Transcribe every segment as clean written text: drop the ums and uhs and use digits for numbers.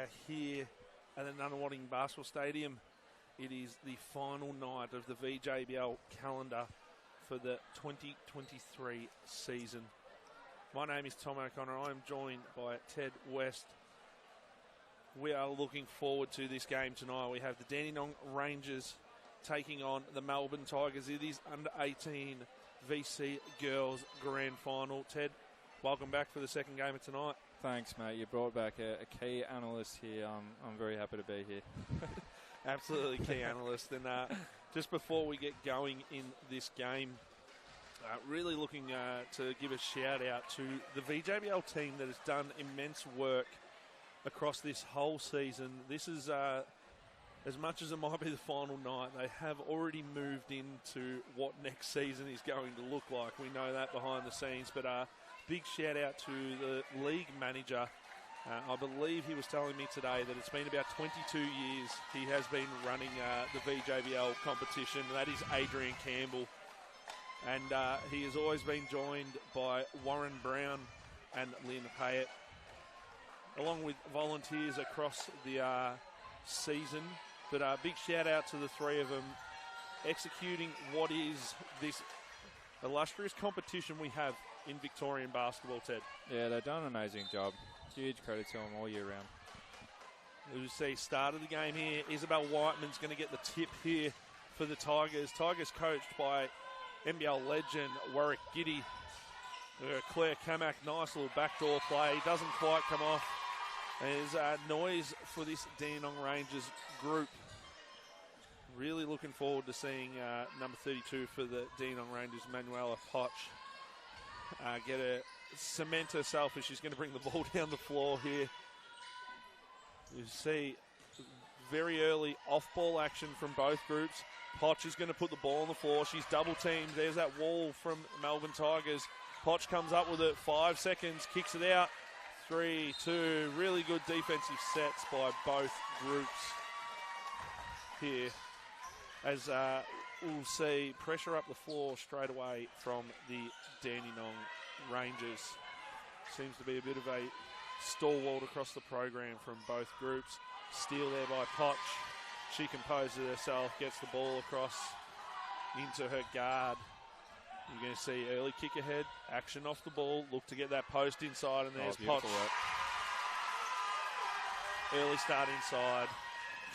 are here at the Nunawading Basketball Stadium. It is the final night of the VJBL calendar for the 2023 season. My name is Tom O'Connor. I am joined by Ted West. We are looking forward to this game tonight. We have the Dandenong Rangers taking on the Melbourne Tigers. It is under 18 VC Girls Grand Final. Ted, welcome back for the second game of tonight. Thanks, mate. You brought back a key analyst here. I'm very happy to be here. Absolutely key analyst. And just before we get going in this game, really looking to give a shout out to the VJBL team that has done immense work across this whole season. This is, as much as it might be the final night, they have already moved into what next season is going to look like. We know that behind the scenes, but big shout out to the league manager. I believe he was telling me today that it's been about 22 years he has been running the VJBL competition. That is Adrian Campbell. And he has always been joined by Warren Brown and Lynn Hayett, along with volunteers across the season. But a big shout out to the three of them executing what is this illustrious competition we have in Victorian basketball, Ted. Yeah, they've done an amazing job. Huge credit to them all year round. You see, start of the game here. Isabel Whiteman's going to get the tip here for the Tigers. Tigers coached by NBL legend Warwick Giddy. Claire Kamak, nice little backdoor play. Doesn't quite come off. There's noise for this Dandenong Rangers group. Really looking forward to seeing number 32 for the Dandenong Rangers, Manuela Potch, cement herself as she's going to bring the ball down the floor here. You see very early off-ball action from both groups. Potch is going to put the ball on the floor. She's double-teamed. There's that wall from Melbourne Tigers. Potch comes up with it. 5 seconds. Kicks it out. 3, 2. Really good defensive sets by both groups here. As we'll see pressure up the floor straight away from the Dandenong Rangers. Seems to be a bit of a stalwart across the program from both groups. Steal there by Potch. She composes herself, gets the ball across into her guard. You're going to see early kick ahead, action off the ball, look to get that post inside, and there's Potch. Early start inside,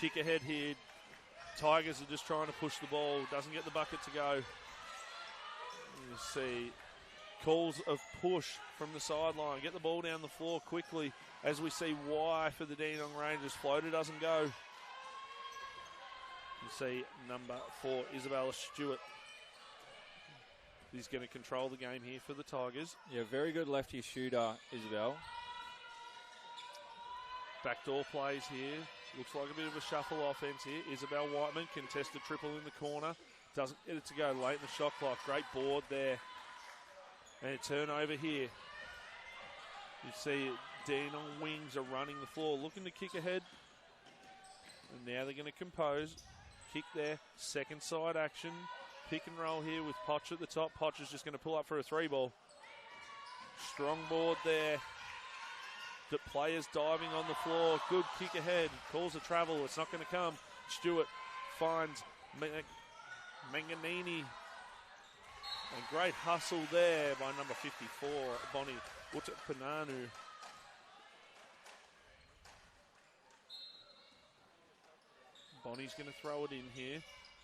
kick ahead here. Tigers are just trying to push the ball, doesn't get the bucket to go. You see calls of push from the sideline, get the ball down the floor quickly as we see why for the Dandenong Rangers. Floater doesn't go. You see number 4, Isabella Stewart. He's going to control the game here for the Tigers. Yeah, very good lefty shooter, Isabel. Backdoor plays here. Looks like a bit of a shuffle offense here. Isabel Whiteman contested triple in the corner. Doesn't get it to go late in the shot clock. Great board there. And a turnover here. You see Dandenong wings are running the floor, looking to kick ahead. And now they're going to compose. Kick there. Second side action. Pick and roll here with Potch at the top. Potch is just going to pull up for a 3-ball. Strong board there. The players diving on the floor. Good kick ahead. Calls a travel. It's not going to come. Stewart finds Manganini. And great hustle there by number 54, Bonnie Utapananu. Bonnie's going to throw it in here.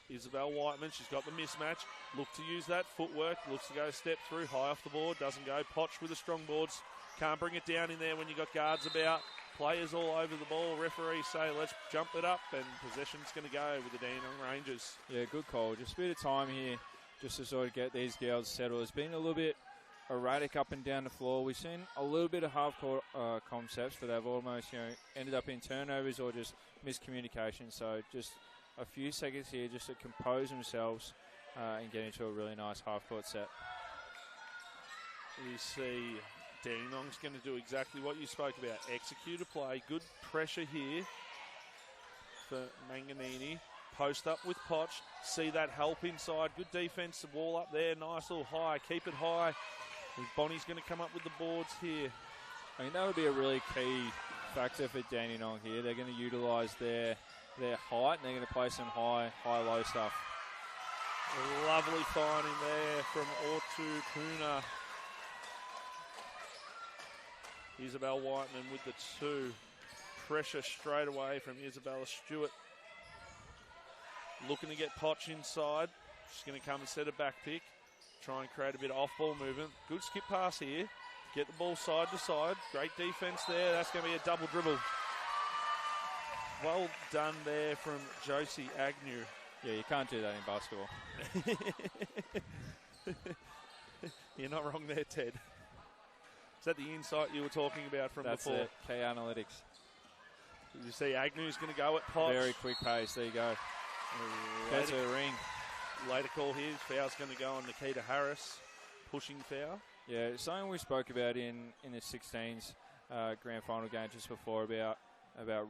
Isabel Whiteman, she's got the mismatch. Look to use that footwork. Looks to go step through, high off the board. Doesn't go. Potch with the strong boards. Can't bring it down in there when you've got guards about. Players all over the ball. Referees say, let's jump it up. And possession's going to go with the Dandenong Rangers. Yeah, good call. Just a bit of time here just to sort of get these girls settled. It's been a little bit erratic up and down the floor. We've seen a little bit of half-court concepts, but they've almost ended up in turnovers or just miscommunication. So just a few seconds here just to compose themselves and get into a really nice half-court set. You see Dandenong's going to do exactly what you spoke about. Execute a play. Good pressure here for Manganini. Post up with Potch. See that help inside. Good defensive wall up there. Nice little high. Keep it high. And Bonnie's going to come up with the boards here. I mean, that would be a really key factor for Dandenong here. They're going to utilise their height, and they're going to play some high-low stuff. A lovely finding there from Ortu Puna. Isabel Whiteman with the 2. Pressure straight away from Isabella Stewart. Looking to get Potch inside. She's going to come and set a back pick. Try and create a bit of off-ball movement. Good skip pass here. Get the ball side to side. Great defence there. That's going to be a double dribble. Well done there from Josie Agnew. Yeah, you can't do that in basketball. You're not wrong there, Ted. Is that the insight you were talking about from That's before? it. Key analytics. Did you see Agnew's going to go at Potts? Very quick pace. There you go. Gets her ring. Later call here. Foul's going to go on Nikita Harris. Pushing foul. Yeah, something we spoke about in the 16s grand final game just before about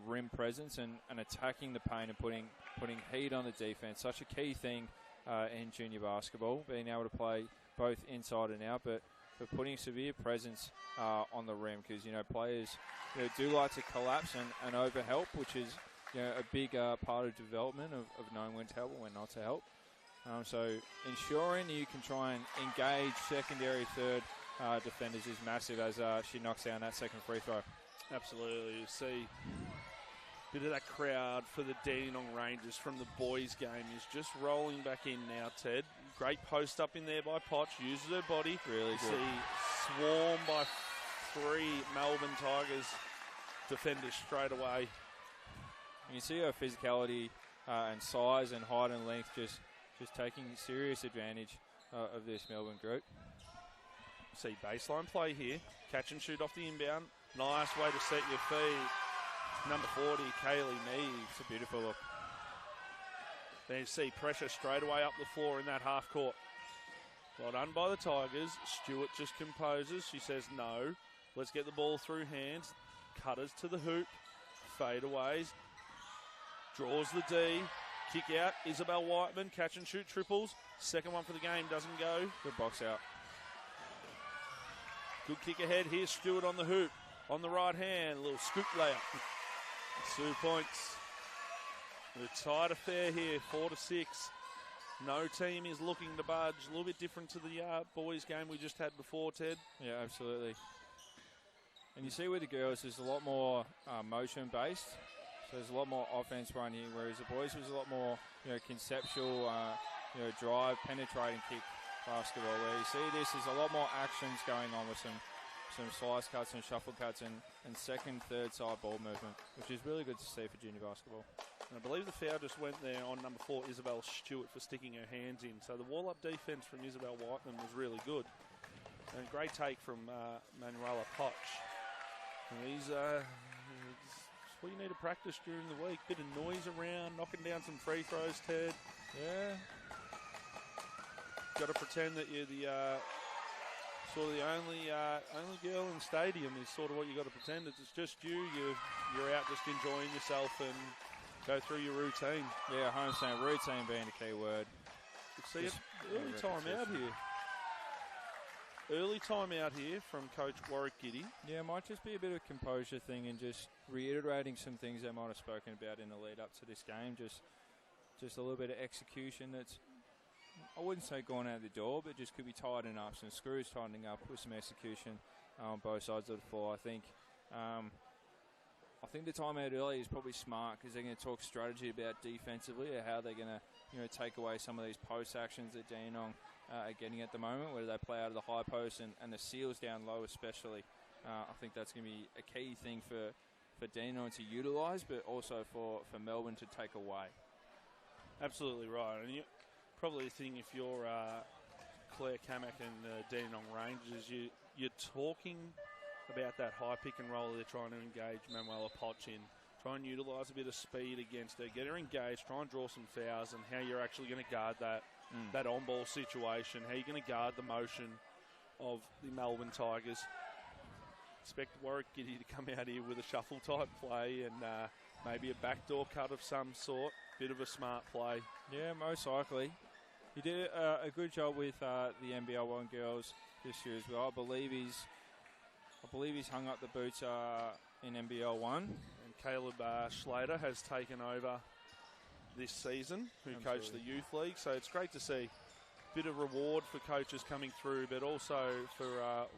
rim presence and attacking the paint and putting heat on the defense. Such a key thing in junior basketball, being able to play both inside and out, but putting severe presence on the rim, because players do like to collapse and overhelp, which is a big part of development of knowing when to help and when not to help. So ensuring you can try and engage secondary, third defenders is massive as she knocks down that second free throw. Absolutely. You see a bit of that crowd for the Dandenong Rangers from the boys' game is just rolling back in now, Ted. Great post up in there by Potch. Uses her body. Really good. See swarm by 3 Melbourne Tigers defenders straight away. You see her physicality and size and height and length just taking serious advantage of this Melbourne group. See baseline play here. Catch and shoot off the inbound. Nice way to set your feet. Number 40, Kaylee Neves. It's a beautiful look. Then you see pressure straight away up the floor in that half court. Well done by the Tigers. Stewart just composes. She says no. Let's get the ball through hands. Cutters to the hoop. Fadeaways. Draws the D. Kick out. Isabel Whiteman. Catch and shoot triples. Second one for the game. Doesn't go. Good box out. Good kick ahead. Here's Stewart on the hoop. On the right hand. A little scoop layup. 2 points. A tight affair here. 4-6. No team is looking to budge. A little bit different to the boys game we just had before, Ted. Yeah, absolutely. And you see with the girls, there's a lot more motion-based. So there's a lot more offense run here, whereas the boys was a lot more, conceptual, drive, penetrating kick basketball. Where you see this, there's a lot more actions going on with some slice cuts and shuffle cuts and second, third side ball movement, which is really good to see for junior basketball. And I believe the foul just went there on number 4, Isabel Stewart, for sticking her hands in. So the wall-up defense from Isabel Whiteman was really good. And a great take from Manuela Potch. And these it's what you need to practice during the week. Bit of noise around, knocking down some free throws, Ted. Yeah. Got to pretend that you're the sort of the only girl in the stadium is sort of what you got to pretend. It's just you're out just enjoying yourself and go through your routine. Yeah, 100% routine being the key word. See it early time out here. Early time out here from Coach Warwick Giddy. Yeah, it might just be a bit of a composure thing and just reiterating some things they might have spoken about in the lead up to this game. Just a little bit of execution that's, I wouldn't say gone out the door, but just could be tightening up, some screws tightening up with some execution on both sides of the floor. I think the timeout early is probably smart because they're going to talk strategy about defensively, or how they're going to take away some of these post actions that Dandenong are getting at the moment, whether they play out of the high post and the seals down low especially. I think that's going to be a key thing for Dandenong to utilise, but also for Melbourne to take away. Absolutely right. And you probably think if you're Claire Kamak and Dandenong Rangers, you're talking about that high pick and roll they're trying to engage Manuela Potch in. Try and utilise a bit of speed against her. Get her engaged. Try and draw some fouls, and how you're actually going to guard that on-ball situation. How you're going to guard the motion of the Melbourne Tigers. Expect Warwick Giddy to come out here with a shuffle-type play and maybe a backdoor cut of some sort. Bit of a smart play. Yeah, most likely. He did a good job with the NBL1 girls this year as well. I believe he's hung up the boots in NBL 1. And Caleb Schlater has taken over this season, who coached the Youth League. So it's great to see a bit of reward for coaches coming through, but also for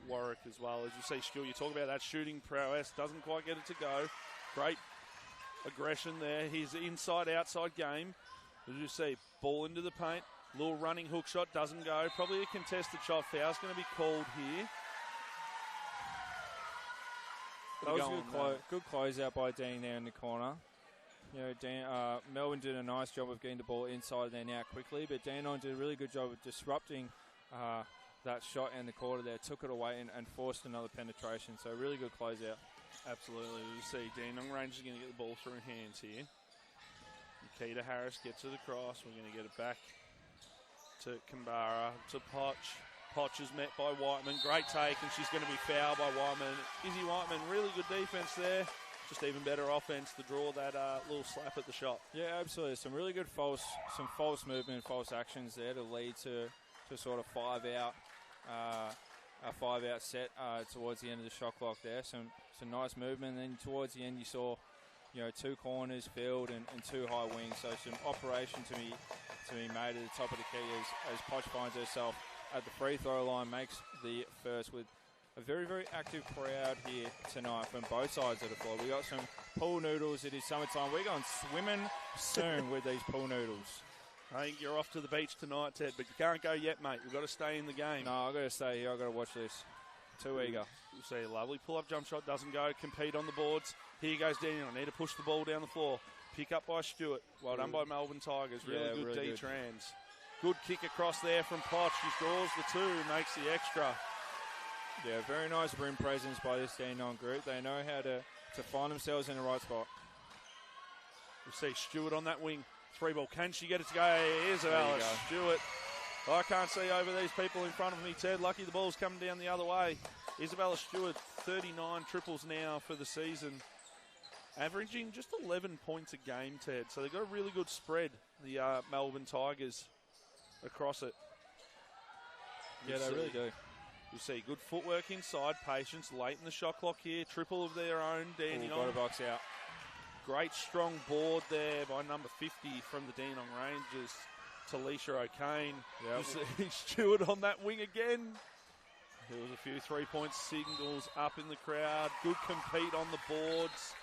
Warwick as well. As you see, Stu, you talk about that shooting prowess, doesn't quite get it to go. Great aggression there. His inside-outside game. As you see, ball into the paint. Little running hook shot, doesn't go. Probably a contested shot. Foul's going to be called here. That was a good closeout by Dean there in the corner. You know, Melbourne did a nice job of getting the ball inside and then out quickly, but Dandenong did a really good job of disrupting that shot in the quarter there, took it away and forced another penetration. So really good closeout. Absolutely. You see Dandenong Rangers are going to get the ball through hands here. Nikita Harris gets it across. We're going to get it back to Kambara, to Potch. Potch is met by Whiteman. Great take, and she's going to be fouled by Whiteman. Izzy Whiteman, really good defense there. Just even better offense to draw that little slap at the shot. Yeah, absolutely. Some really good false movement, false actions there to lead to sort of a 5-out set towards the end of the shot clock there. Some nice movement. And then towards the end, you saw, you know, 2 corners filled and 2 high wings. So some operation to be made at the top of the key as Potch finds herself at the free throw line, makes the first with a very, very active crowd here tonight from both sides of the floor. We got some pool noodles. It is summertime. We're going swimming soon with these pool noodles. I think you're off to the beach tonight, Ted, but you can't go yet, mate. We've got to stay in the game. No, I've got to stay here. I've got to watch this. Too eager. You see a lovely pull-up jump shot. Doesn't go. Compete on the boards. Here goes Daniel. I need to push the ball down the floor. Pick up by Stewart. Well done by Melbourne Tigers. Really good D-trans. Good kick across there from Potch. She draws the 2, makes the extra. Yeah, very nice rim presence by this Dandenong group. They know how to find themselves in the right spot. You see Stewart on that wing. 3 ball. Can she get it to go? Isabella Stewart. I can't see over these people in front of me, Ted. Lucky the ball's coming down the other way. Isabella Stewart, 39 triples now for the season. Averaging just 11 points a game, Ted. So they've got a really good spread, the Melbourne Tigers, across it. Yeah, they really do. You see good footwork inside, patience late in the shot clock here. Triple of their own, Dandenong. Got a box out. Great strong board there by number 50 from the Dandenong Rangers, Talisha O'Kane. Yep. You see Stewart on that wing again. There was a few 3-point signals up in the crowd. Good compete on the boards.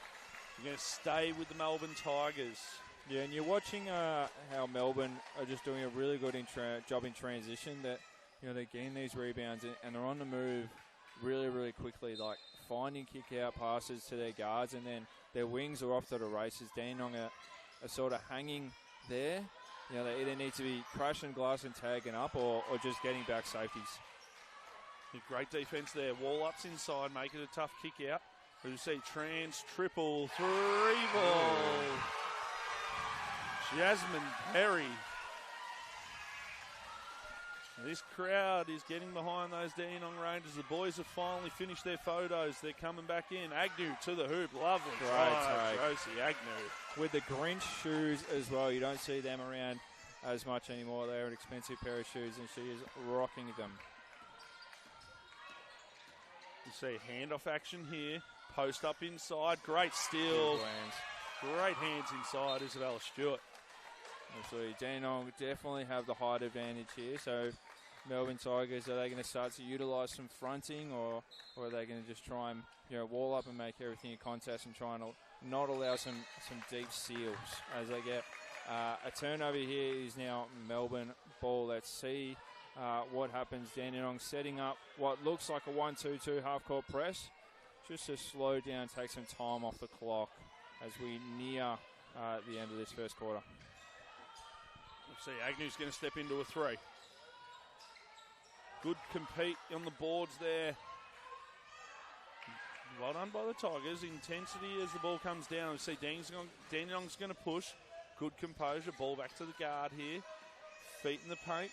You're going to stay with the Melbourne Tigers. Yeah, and you're watching how Melbourne are just doing a really good job in transition. That, you know, they're getting these rebounds and they're on the move really, really quickly, like finding kick-out passes to their guards, and then their wings are off to the races. Dandenong are sort of hanging there. You know, they either need to be crashing glass and tagging up or just getting back safeties. Great defense there. Wall ups inside, make it a tough kick-out. As you see, trans, triple, 3 ball. Jasmine Berry. This crowd is getting behind those Dandenong Rangers. The boys have finally finished their photos. They're coming back in. Agnew to the hoop. Lovely. Great. Josie Agnew. With the Grinch shoes as well. You don't see them around as much anymore. They're an expensive pair of shoes, and she is rocking them. You see handoff action here. Post up inside. Great steal. Great hands inside. Isabella Stewart. Absolutely. Dandenong definitely have the height advantage here. So Melbourne Tigers, are they going to start to utilise some fronting, or are they going to just try and, you know, wall up and make everything a contest and try and not allow some deep steals as they get a turnover here? Is now Melbourne ball. Let's see what happens. Dandenong setting up what looks like a 1-2-2 half-court press, just to slow down, take some time off the clock as we near the end of this first quarter. Let's see, Agnew's going to step into a 3. Good compete on the boards there. Well done by the Tigers. Intensity as the ball comes down. We see Dandenong's going to push. Good composure. Ball back to the guard here. Feet in the paint.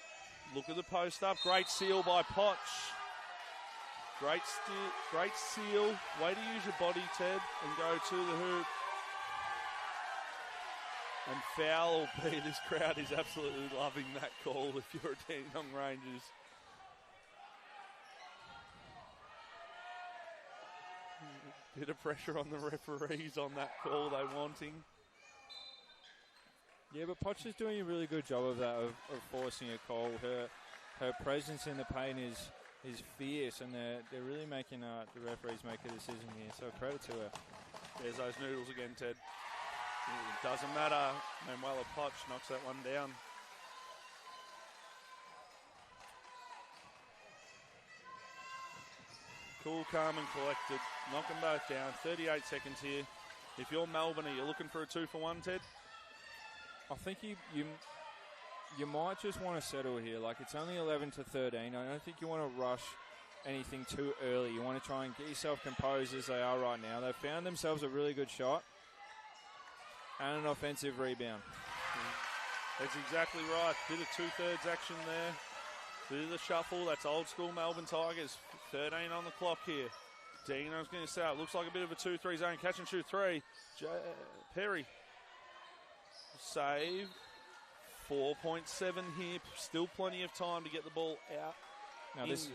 Look at the post up. Great seal by Potch. Great seal. Way to use your body, Ted, and go to the hoop. And foul will be. This crowd is absolutely loving that call if you're a Dandenong Rangers. Bit of pressure on the referees on that call they're wanting. Yeah, but Potch is doing a really good job of that, of forcing a call. Her presence in the paint is fierce, and they're really making the referees make a decision here. So credit to her. There's those noodles again, Ted. It doesn't matter. Manuela Potch knocks that one down. Cool, calm and collected. Knock them both down. 38 seconds here. If you're Melbourne, are you looking for a 2-for-1, Ted? I think you might just want to settle here. Like, it's only 11 to 13. I don't think you want to rush anything too early. You want to try and get yourself composed as they are right now. They've found themselves a really good shot and an offensive rebound. That's exactly right. Bit of two-thirds action there. Bit of the shuffle. That's old school Melbourne Tigers. 13 on the clock here. Dino's going to set up. Looks like a bit of a 2-3 zone. Catch and shoot three. Perry. Save. 4.7 here. Still plenty of time to get the ball out. Now this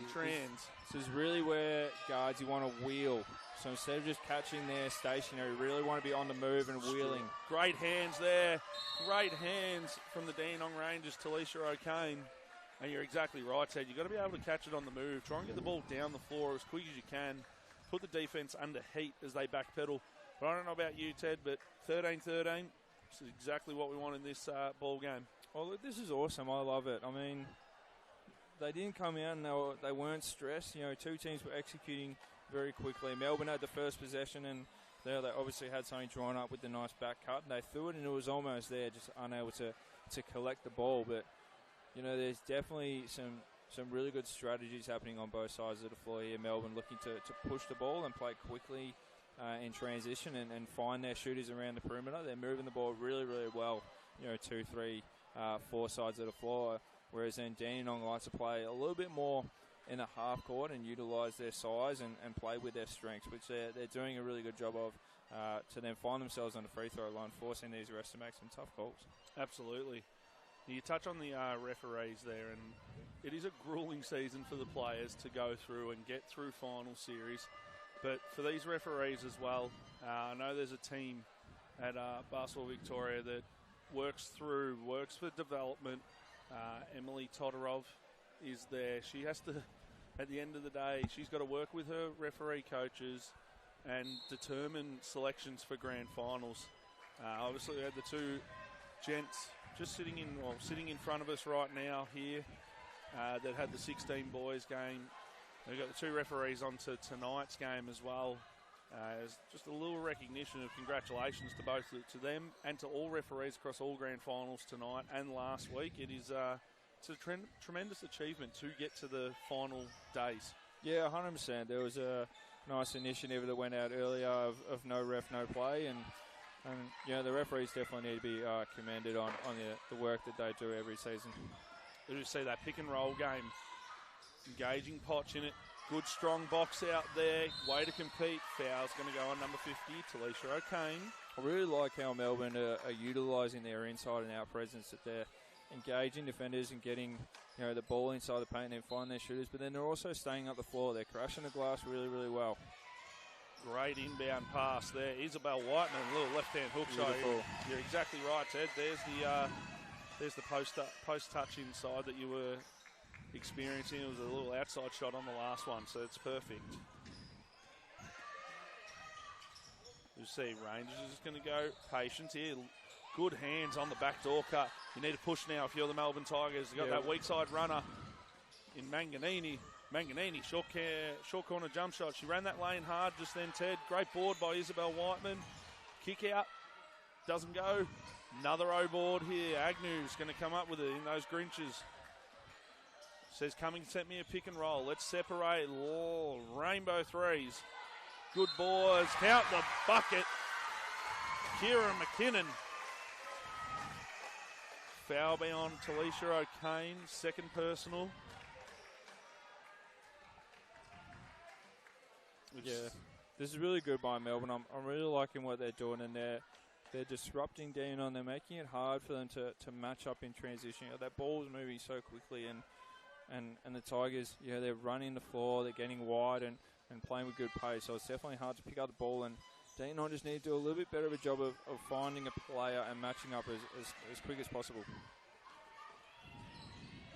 is really where guards, you want to wheel. So instead of just catching there stationary, you really want to be on the move and wheeling. Great hands there. Great hands from the Dandenong Rangers, Talisha O'Kane. And you're exactly right, Ted. You've got to be able to catch it on the move. Try and get the ball down the floor as quick as you can. Put the defense under heat as they backpedal. But I don't know about you, Ted, but 13-13, this is exactly what we want in this ball game. Well, look, this is awesome. I love it. I mean, they didn't come out and they weren't stressed. You know, two teams were executing very quickly. Melbourne had the first possession, and they obviously had something drawn up with the nice back cut. And they threw it, and it was almost there, just unable to collect the ball. But, you know, there's definitely some really good strategies happening on both sides of the floor here. Melbourne looking to push the ball and play quickly in transition and find their shooters around the perimeter. They're moving the ball really, really well, you know, 2, 3, 4 sides of the floor. Whereas then Dandenong likes to play a little bit more in the half court and utilise their size and play with their strengths, which they're doing a really good job of to then find themselves on the free throw line, forcing these refs to make some tough calls. Absolutely. You touch on the referees there, and it is a grueling season for the players to go through and get through final series. But for these referees as well, I know there's a team at Basketball Victoria that works for development. Emily Todorov is there. She has to, at the end of the day, she's got to work with her referee coaches and determine selections for grand finals. Obviously, we had the two gents just sitting in front of us right now here that had the 16 boys game. We've got the two referees on to tonight's game as well. As just a little recognition of congratulations to both to them and to all referees across all grand finals tonight and last week. It's a tremendous achievement to get to the final days. Yeah, 100%. There was a nice initiative that went out earlier of no ref, no play, and you know, the referees definitely need to be commended on the work that they do every season. You see that pick and roll game, engaging Potch in it. Good strong box out there. Way to compete. Foul's going to go on number 50, Talisha O'Kane. I really like how Melbourne are utilising their inside and out presence, that they're engaging defenders and getting, you know, the ball inside the paint and then finding their shooters, but then they're also staying up the floor. They're crashing the glass really, really well. Great inbound pass there. Isabel Whiteman, a little left-hand hook shot. You're exactly right, Ted. There's the post touch inside that you were experiencing. It was a little outside shot on the last one, so it's perfect. You see Rangers is just going to go patience here. Good hands on the backdoor cut. You need to push now if you're the Melbourne Tigers. You've got that weak side runner in Manganini. Manganini, short corner jump shot. She ran that lane hard just then, Ted. Great board by Isabel Whiteman. Kick out. Doesn't go. Another O-board here. Agnew's going to come up with it in those Grinches. Says, come and set me a pick and roll. Let's separate. Oh, rainbow threes. Good boys. Count the bucket. Kira McKinnon. Foul be on Talisha O'Kane. Second personal. Yeah, this is really good by Melbourne. I'm really liking what they're doing, and they're disrupting Dandenong. They're making it hard for them to match up in transition. You know, that ball is moving so quickly, and the Tigers, you know, they're running the floor, they're getting wide, and and playing with good pace. So it's definitely hard to pick up the ball, and Dandenong just need to do a little bit better of a job of finding a player and matching up as quick as possible.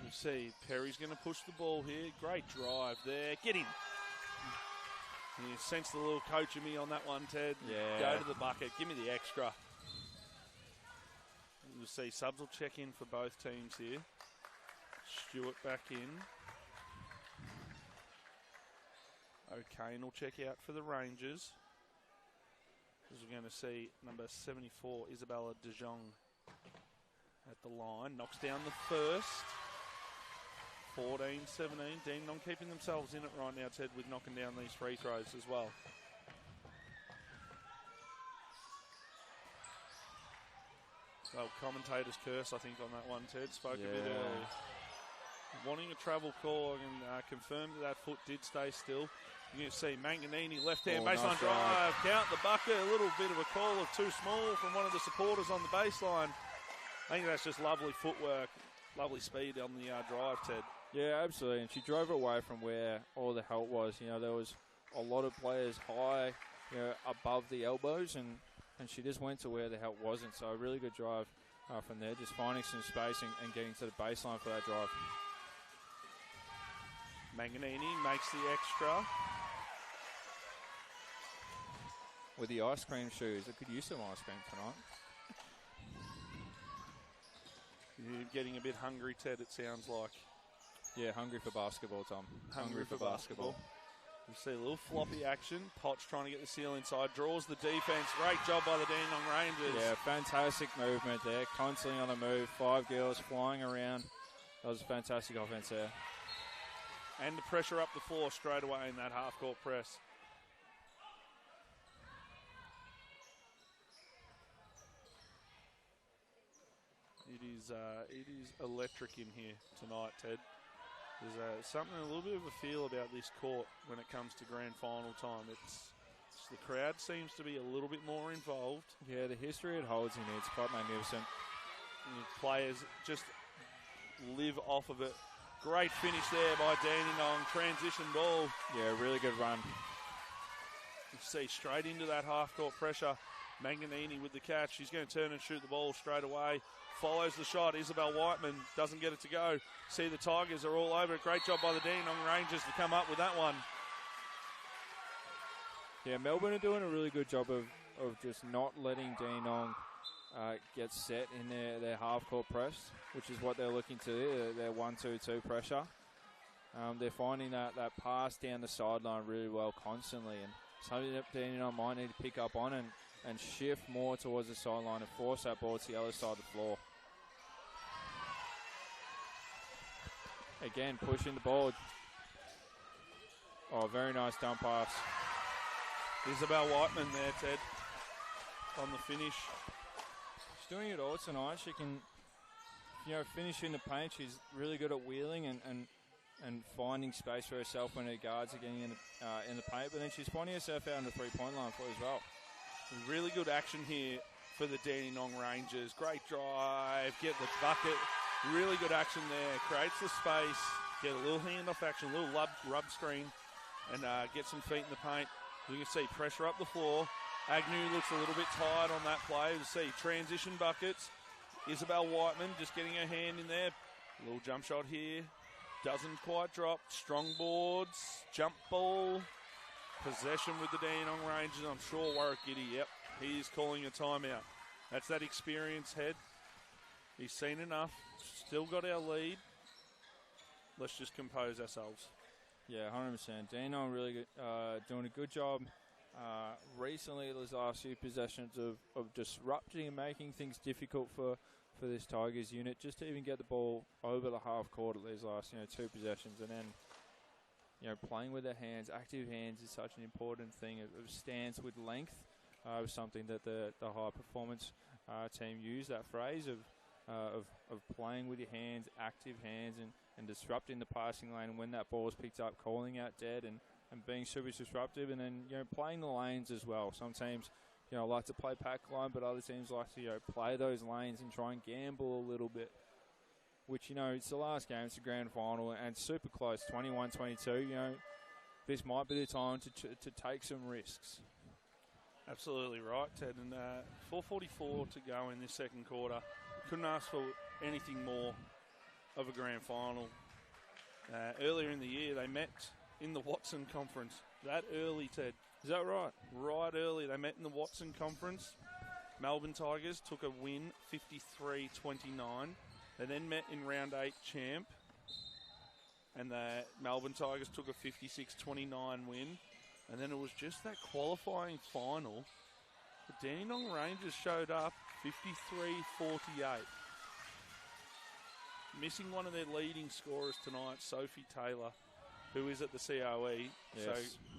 You see, Perry's going to push the ball here. Great drive there. Get him. You sense the little coach in me on that one, Ted. Yeah. Go to the bucket. Give me the extra. You'll see subs will check in for both teams here. Stewart back in. O'Kane will check out for the Rangers. As we're going to see number 74, Isabella De Jong, at the line. Knocks down the first. 14-17. Dandenong keeping themselves in it right now, Ted, with knocking down these free throws as well. Well, commentator's curse, I think, on that one, Ted. Spoke a bit earlier. Wanting a travel call, and confirmed that foot did stay still. You can see Manganini, left-hand baseline nice drive. Count the bucket. A little bit of a call of too small from one of the supporters on the baseline. I think that's just lovely footwork, lovely speed on the drive, Ted. Yeah, absolutely. And she drove away from where all the help was. You know, there was a lot of players high, you know, above the elbows, and she just went to where the help wasn't. So a really good drive from there, just finding some space and getting to the baseline for that drive. Manganini makes the extra. With the ice cream shoes, I could use some ice cream tonight. You're getting a bit hungry, Ted, it sounds like. Yeah, hungry for basketball, Tom. Hungry for basketball. You see a little floppy action. Potts trying to get the seal inside. Draws the defense. Great job by the Dandenong Rangers. Yeah, fantastic movement there. Constantly on the move. 5 girls flying around. That was a fantastic offense there. And the pressure up the floor straight away in that half-court press. It is electric in here tonight, Ted. There's something, a little bit of a feel about this court when it comes to grand final time. It's the crowd seems to be a little bit more involved. Yeah, the history it holds in here, it's quite magnificent. And the players just live off of it. Great finish there by Dandenong. Transition ball. Yeah, really good run. You see straight into that half-court pressure. Manganini with the catch. She's going to turn and shoot the ball straight away. Follows the shot. Isabel Whiteman doesn't get it to go. See, the Tigers are all over it. Great job by the Dandenong Rangers to come up with that one. Yeah, Melbourne are doing a really good job of just not letting Dandenong get set in their half-court press, which is what they're looking to do, their 1-2-2 pressure. They're finding that pass down the sideline really well constantly, and something that Dandenong might need to pick up on and shift more towards the sideline and force that ball to the other side of the floor. Again, pushing the ball. Oh, very nice dump pass. Isabel Whiteman there, Ted, on the finish. She's doing it all tonight. She can, you know, finish in the paint. She's really good at wheeling and finding space for herself when her guards are getting in the paint. But then she's finding herself out on the three-point line for as well. Really good action here for the Dandenong Rangers. Great drive, get the bucket. Really good action there. Creates the space. Get a little handoff action, a little rub screen, and get some feet in the paint. You can see pressure up the floor. Agnew looks a little bit tired on that play. You see transition buckets. Isabel Whiteman just getting her hand in there. A little jump shot here. Doesn't quite drop. Strong boards. Jump ball. Possession with the Dandenong Rangers. I'm sure Warwick Giddy, yep, he is calling a timeout. That's that experienced head. He's seen enough. Still got our lead. Let's just compose ourselves. Yeah, 100%. Dandenong really good, doing a good job recently, those last few possessions of disrupting and making things difficult for this Tigers unit, just to even get the ball over the half court at these last 2 possessions, and then playing with their hands. Active hands is such an important thing. Of stance with length was something that the high performance team used, that phrase of playing with your hands, active hands, and disrupting the passing lane. And when that ball is picked up, calling out dead and being super disruptive, and then playing the lanes as well. Some teams like to play pack line, but other teams like to play those lanes and try and gamble a little bit. Which, it's the last game, it's the grand final, and super close, 21-22. this might be the time to take some risks. Absolutely right, Ted. And 4:44 to go in this second quarter. Couldn't ask for anything more of a grand final. Earlier in the year, they met in the Watson Conference. That early, Ted. Is that right? Right early. They met in the Watson Conference. Melbourne Tigers took a win, 53-29. They then met in round 8 champ. And the Melbourne Tigers took a 56-29 win. And then it was just that qualifying final. The Dandenong Rangers showed up 53-48. Missing one of their leading scorers tonight, Sophie Taylor, who is at the COE. Yes. So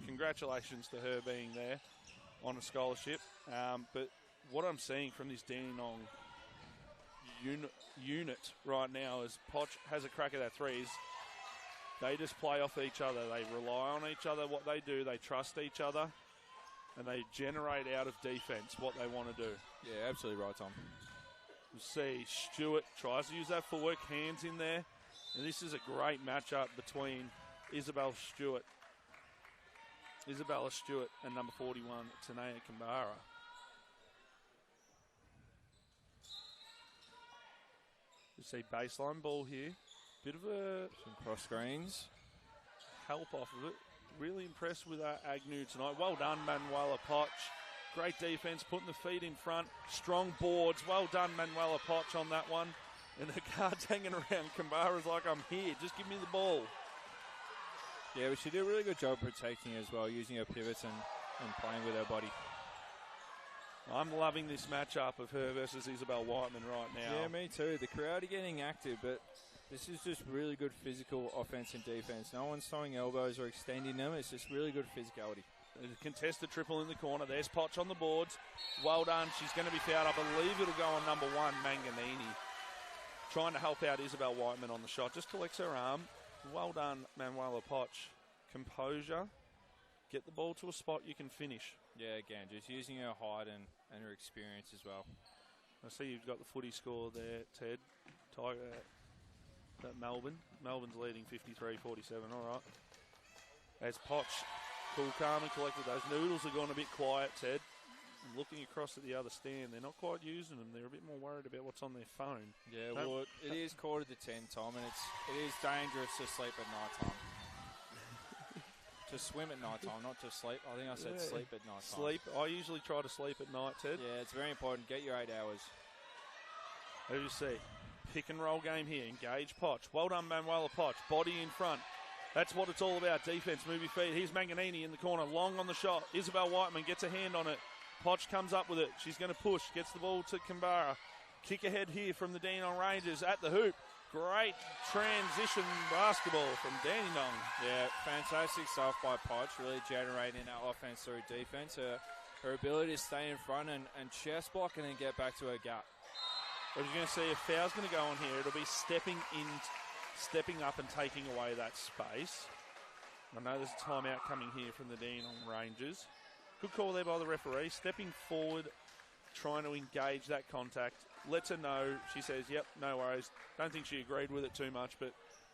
congratulations to her being there on a scholarship. But what I'm seeing from this Dandenong unit right now is Poch has a crack at that threes. They just play off each other. They rely on each other, what they do. They trust each other. And they generate out of defence what they want to do. Yeah, absolutely right, Tom. You see Stewart tries to use that footwork, hands in there. And this is a great matchup between Isabella Stewart and number 41, Tanea Kambara. You see baseline ball here. Bit of some cross screens. Help off of it. Really impressed with Agnew tonight. Well done, Manuela Poch. Great defence, putting the feet in front. Strong boards. Well done, Manuela Poch on that one. And the guard's hanging around. Kambara's like, I'm here. Just give me the ball. Yeah, but she did a really good job protecting as well, using her pivots and playing with her body. I'm loving this matchup of her versus Isabel Whiteman right now. Yeah, me too. The crowd are getting active, but this is just really good physical offense and defense. No one's throwing elbows or extending them. It's just really good physicality. A contested triple in the corner. There's Poch on the boards. Well done. She's going to be fouled. I believe it'll go on number 1, Manganini. Trying to help out Isabel Whiteman on the shot. Just collects her arm. Well done, Manuela Poch. Composure. Get the ball to a spot you can finish. Yeah, again, just using her height and her experience as well. I see you've got the footy score there, Ted. Melbourne's leading 53-47. All right. As Poch, cool, calm and collected. Those noodles are gone a bit quiet, Ted. And looking across at the other stand, they're not quite using them. They're a bit more worried about what's on their phone. Yeah, well, it is 9:45, Tom, and it is dangerous to sleep at night time. To swim at night time, not to sleep. I think I said sleep at night time. Sleep. I usually try to sleep at night, Ted. Yeah, it's very important. Get your 8 hours. As you see, pick and roll game here. Engage Poch. Well done, Manuela Poch. Body in front. That's what it's all about. Defense, move your feet. Here's Manganini in the corner. Long on the shot. Isabel Whiteman gets a hand on it. Poch comes up with it. She's going to push. Gets the ball to Kambara. Kick ahead here from the Dandenong Rangers at the hoop. Great transition basketball from Dandenong. Yeah, fantastic stuff by Poch. Really generating that offense through defense. Her ability to stay in front and chest block and then get back to her gut. As you're going to see, a foul's going to go on here. It'll be stepping up and taking away that space. I know there's a timeout coming here from the Dandenong Rangers. Good call there by the referee. Stepping forward, trying to engage that contact. Lets her know. She says, yep, no worries. Don't think she agreed with it too much, but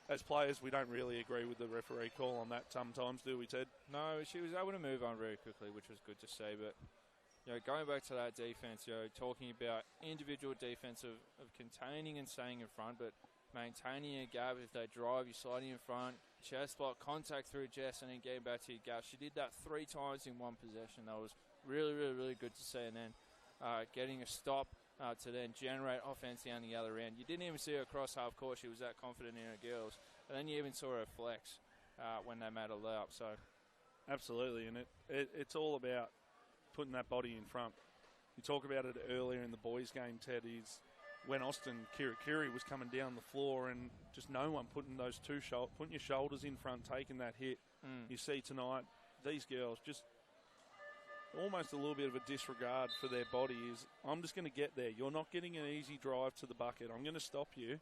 as players, we don't really agree with the referee call on that sometimes, do we, Ted? No, she was able to move on very quickly, which was good to see, but going back to that defense, talking about individual defense of containing and staying in front, but maintaining a gap. If they drive, you're sliding in front, chest block, contact through Jess, and then getting back to your gap. She did that 3 times in one possession. That was really, really, really good to see. And then getting a stop to then generate offense down the other end. You didn't even see her cross half court. She was that confident in her girls. And then you even saw her flex when they made a layup. So, absolutely, and it's all about putting that body in front. You talk about it earlier in the boys' game, Ted, is when Austin Kirikiri was coming down the floor and just no one putting putting your shoulders in front, taking that hit. You see tonight, these girls just almost a little bit of a disregard for their body is, I'm just going to get there. You're not getting an easy drive to the bucket. I'm going to stop you.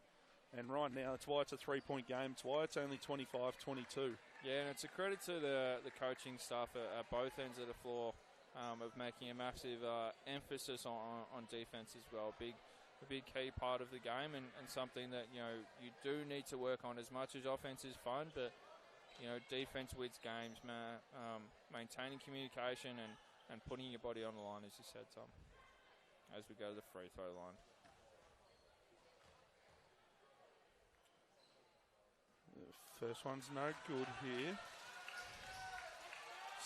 And right now, that's why it's a 3-point game. It's why it's only 25-22. Yeah, and it's a credit to the coaching staff at both ends of the floor of making a massive emphasis on defense as well. A big key part of the game and something that, you do need to work on as much as offense is fun, but defense wins games, maintaining communication and putting your body on the line, as you said, Tom, as we go to the free throw line. The first one's no good here.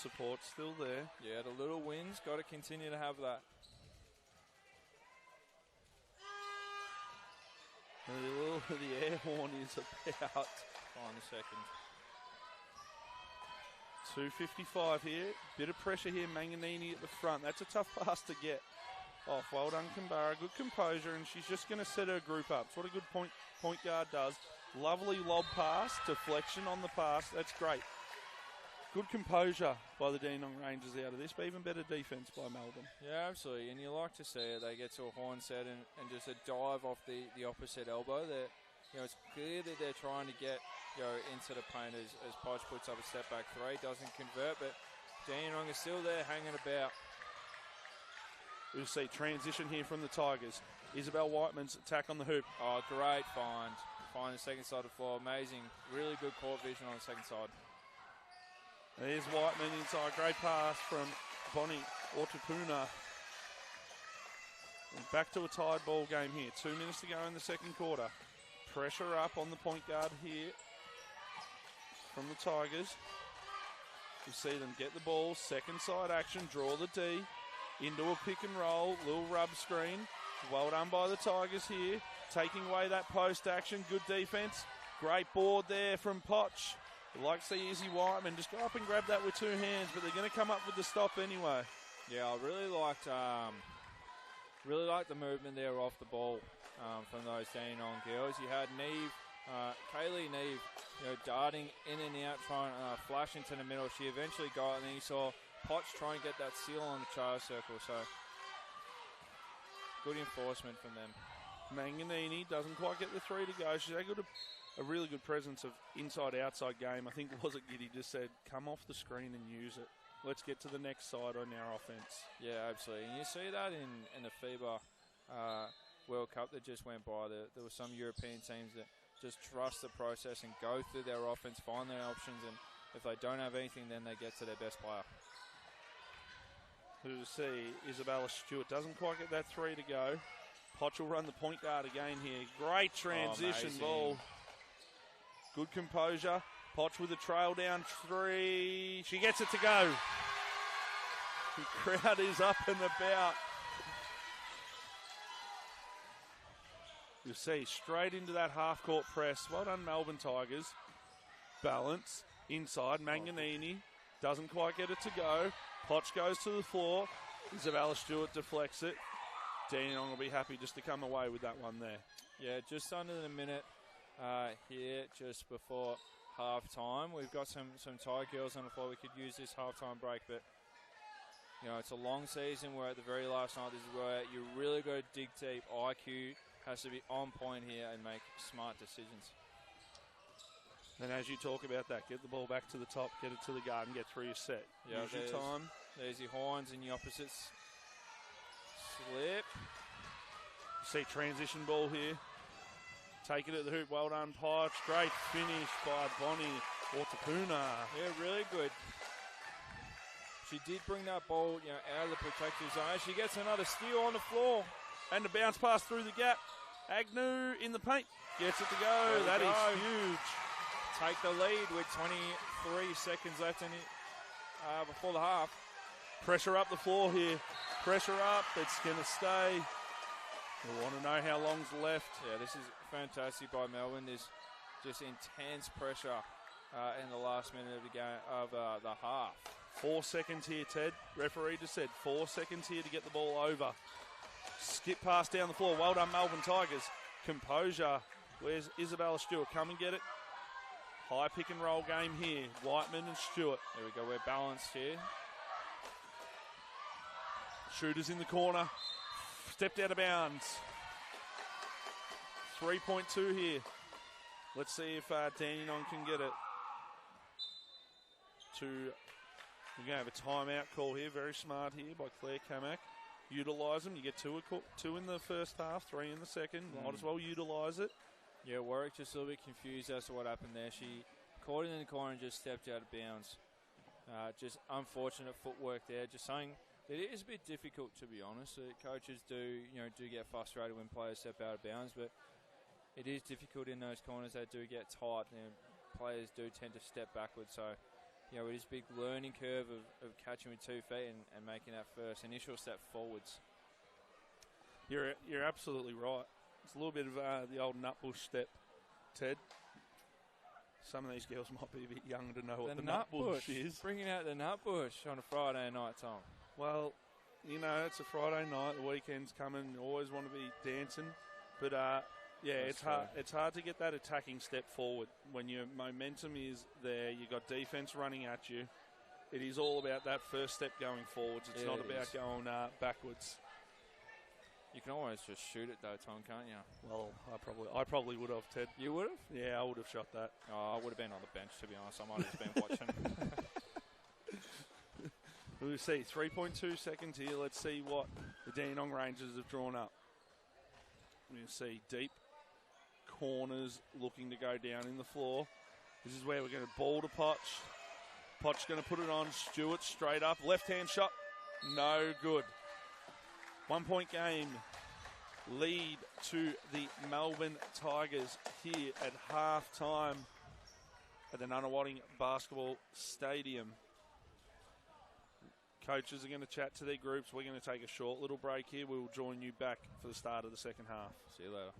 Support's still there. Yeah, the little wins, got to continue to have that. The air horn is about. On the second. 2:55 here. Bit of pressure here. Manganini at the front. That's a tough pass to get off. Well done, Kambara. Good composure, and she's just going to set her group up. It's what a good point guard does. Lovely lob pass. Deflection on the pass. That's great. Good composure by the Dandenong Rangers out of this, but even better defence by Melbourne. Yeah, absolutely. And you like to see it. They get to a horn set and just a dive off the opposite elbow. It's clear that they're trying to get into the paint as Podge puts up a step back three. Doesn't convert, but Dandenong is still there hanging about. We'll see transition here from the Tigers. Isabel Whiteman's attack on the hoop. Oh, great find. Find the second side of the floor. Amazing. Really good court vision on the second side. There's Whiteman inside. Great pass from Bonnie Ortapuna. And back to a tied ball game here. 2 minutes to go in the second quarter. Pressure up on the point guard here from the Tigers. You see them get the ball. Second side action. Draw the D. Into a pick and roll. Little rub screen. Well done by the Tigers here. Taking away that post action. Good defense. Great board there from Potch. Like to see Izzy Whiteman just go up and grab that with two hands, but they're going to come up with the stop anyway. Yeah, I really liked the movement there off the ball from those Dandenong girls. You had Kaylee Neve, darting in and out, trying to flash into the middle. She eventually got it, and then you saw Potts try and get that seal on the charge circle. So good enforcement from them. Manganini doesn't quite get the three to go. She's got a really good presence of inside-outside game. I think, was it Giddy just said, come off the screen and use it. Let's get to the next side on our offense. Yeah, absolutely. And you see that in the FIBA World Cup that just went by. There were some European teams that just trust the process and go through their offense, find their options, and if they don't have anything, then they get to their best player. Who to see? Isabella Stewart doesn't quite get that three to go. Potch will run the point guard again here. Great transition ball. Good composure. Potch with a trail down three. She gets it to go. The crowd is up and about. You see, straight into that half-court press. Well done, Melbourne Tigers. Balance. Inside, Manganini. Doesn't quite get it to go. Potch goes to the floor. Isabella Stewart deflects it. Dandenong will be happy just to come away with that one there. Yeah, just under the minute here, just before half-time. We've got some Thai girls on the floor. We could use this half-time break, but it's a long season. We're at the very last night. This is where you really got to dig deep. IQ has to be on point here and make smart decisions. And as you talk about that, get the ball back to the top, get it to the guard, and get through your set. Yeah, use your time. There's your horns and your opposites. Slip. See transition ball here. Take it at the hoop. Well done, Potch. Great finish by Bonnie Ortapuna. Yeah, really good. She did bring that ball, out of the protective zone. She gets another steal on the floor. And the bounce pass through the gap. Agnew in the paint. Gets it to go. That is huge. Take the lead with 23 seconds left in it before the half. Pressure up the floor here. Pressure up. It's going to stay. We want to know how long's left. Yeah, this is fantastic by Melbourne. There's just intense pressure in the last minute of the game of the half. 4 seconds here, Ted. Referee just said 4 seconds here to get the ball over. Skip pass down the floor. Well done, Melbourne Tigers. Composure. Where's Isabella Stewart? Come and get it. High pick and roll game here. Whiteman and Stewart. There we go. We're balanced here. Shooters in the corner. Stepped out of bounds. 3.2 here. Let's see if Dandenong can get it. We're going to have a timeout call here. Very smart here by Claire Kamak. Utilise them. You get two in the first half, 3 in the second. Might as well utilise it. Yeah, Warwick just a little bit confused as to what happened there. She caught it in the corner and just stepped out of bounds. Just unfortunate footwork there. Just something that it is a bit difficult, to be honest. Coaches do get frustrated when players step out of bounds, but it is difficult in those corners. They do get tight, and players do tend to step backwards. So, it is a big learning curve of catching with 2 feet and making that first initial step forwards. You're absolutely right. It's a little bit of the old nutbush step, Ted. Some of these girls might be a bit young to know what the nutbush is. Bringing out the nutbush on a Friday night, Tom. Well, it's a Friday night. The weekend's coming. You always want to be dancing. But, it's hard. It's hard to get that attacking step forward when your momentum is there. You've got defence running at you. It is all about that first step going forwards. It's not about going backwards. You can always just shoot it though, Tom, can't you? Well, I probably would have, Ted. You would have? Yeah, I would have shot that. Oh, I would have been on the bench, to be honest. I might have just been watching. We'll see. 3.2 seconds here. Let's see what the Dandenong Rangers have drawn up. We'll see deep corners looking to go down in the floor. This is where we're going to ball to Potch. Potch going to put it on. Stewart straight up. Left-hand shot. No good. 1 point game. Lead to the Melbourne Tigers here at half-time at the Nunawading Basketball Stadium. Coaches are going to chat to their groups. We're going to take a short little break here. We will join you back for the start of the second half. See you later.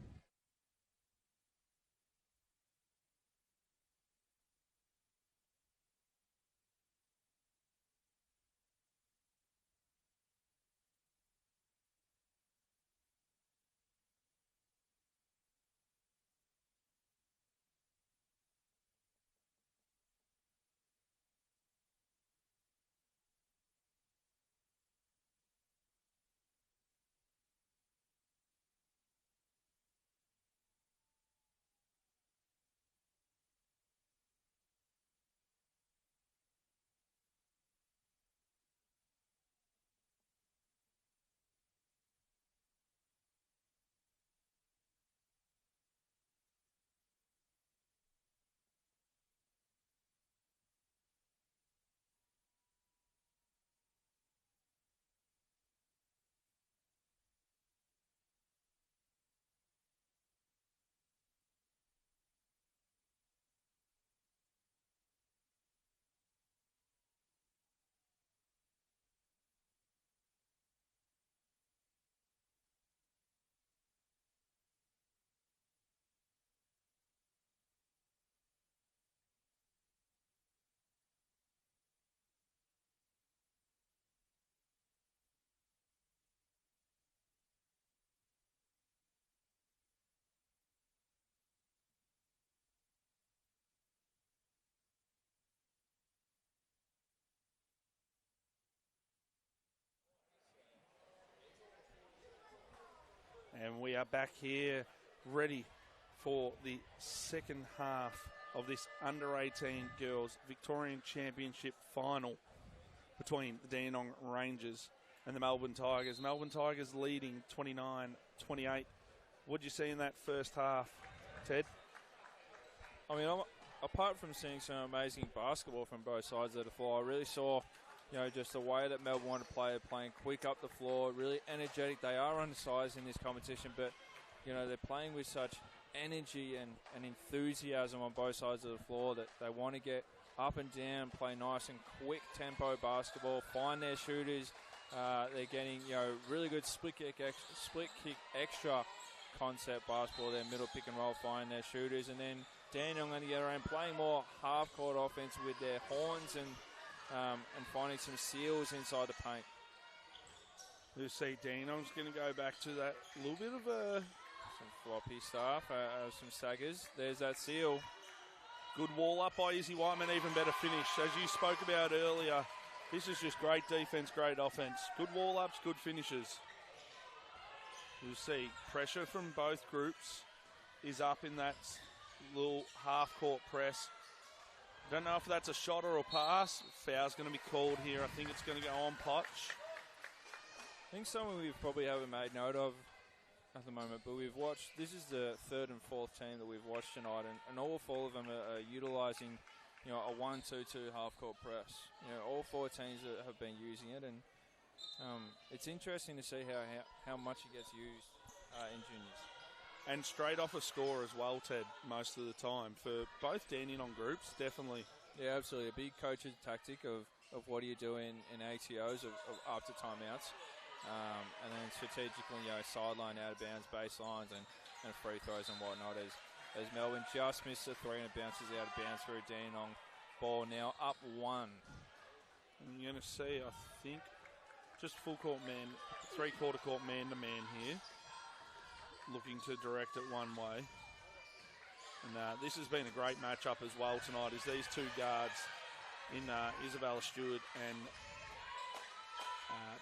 And we are back here ready for the second half of this under-18 girls Victorian Championship final between the Dandenong Rangers and the Melbourne Tigers. Melbourne Tigers leading 29-28. What did you see in that first half, Ted? I mean, apart from seeing some amazing basketball from both sides of the floor, I really saw, just the way that Melbourne want to play, playing quick up the floor, really energetic. They are undersized in this competition, but, they're playing with such energy and enthusiasm on both sides of the floor that they want to get up and down, play nice and quick tempo basketball, find their shooters. They're getting, really good split kick extra concept basketball, their middle pick and roll, find their shooters, and then Dandenong on the other end playing more half-court offense with their horns and finding some seals inside the paint. We'll see Dandenong's going to go back to that little bit of some floppy stuff, some saggers. There's that seal. Good wall up by Izzy Whiteman, even better finish. As you spoke about earlier, this is just great defense, great offense. Good wall ups, good finishes. We'll see pressure from both groups is up in that little half-court press. Don't know if that's a shot or a pass. Foul's going to be called here. I think it's going to go on Potch. I think someone we probably haven't made note of at the moment, but we've watched, this is the third and fourth team that we've watched tonight, and all four of them are utilising, a 1-2-2 half-court press. All four teams have been using it, and it's interesting to see how much it gets used in juniors. And straight off a score as well, Ted, most of the time. For both Dandenong groups, definitely. Yeah, absolutely. A big coach's tactic of what do you do in ATOs of after timeouts. And then strategically, sideline, out of bounds, baselines, and free throws and whatnot. As Melbourne just missed the three and it bounces out of bounds for a Dandenong ball. Now up one. And you're going to see, I think, just full court man, three-quarter court man-to-man here. Looking to direct it one way. And this has been a great matchup as well tonight, is these two guards in Isabella Stewart and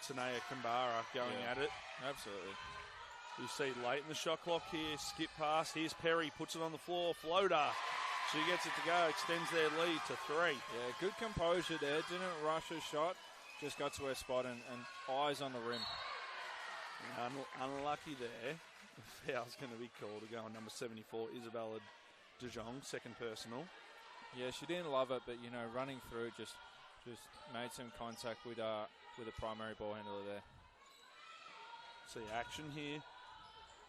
Tanea Kambara going at it. Absolutely. You see late in the shot clock here, skip pass. Here's Perry, puts it on the floor, floater. She gets it to go, extends their lead to 3. Yeah, good composure there. Didn't rush her shot, just got to her spot and eyes on the rim. Unlucky there. The foul's going to be called to go on number 74, Isabella DeJong, second personal. Yeah, she didn't love it, but running through just made some contact with a primary ball handler there. See action here.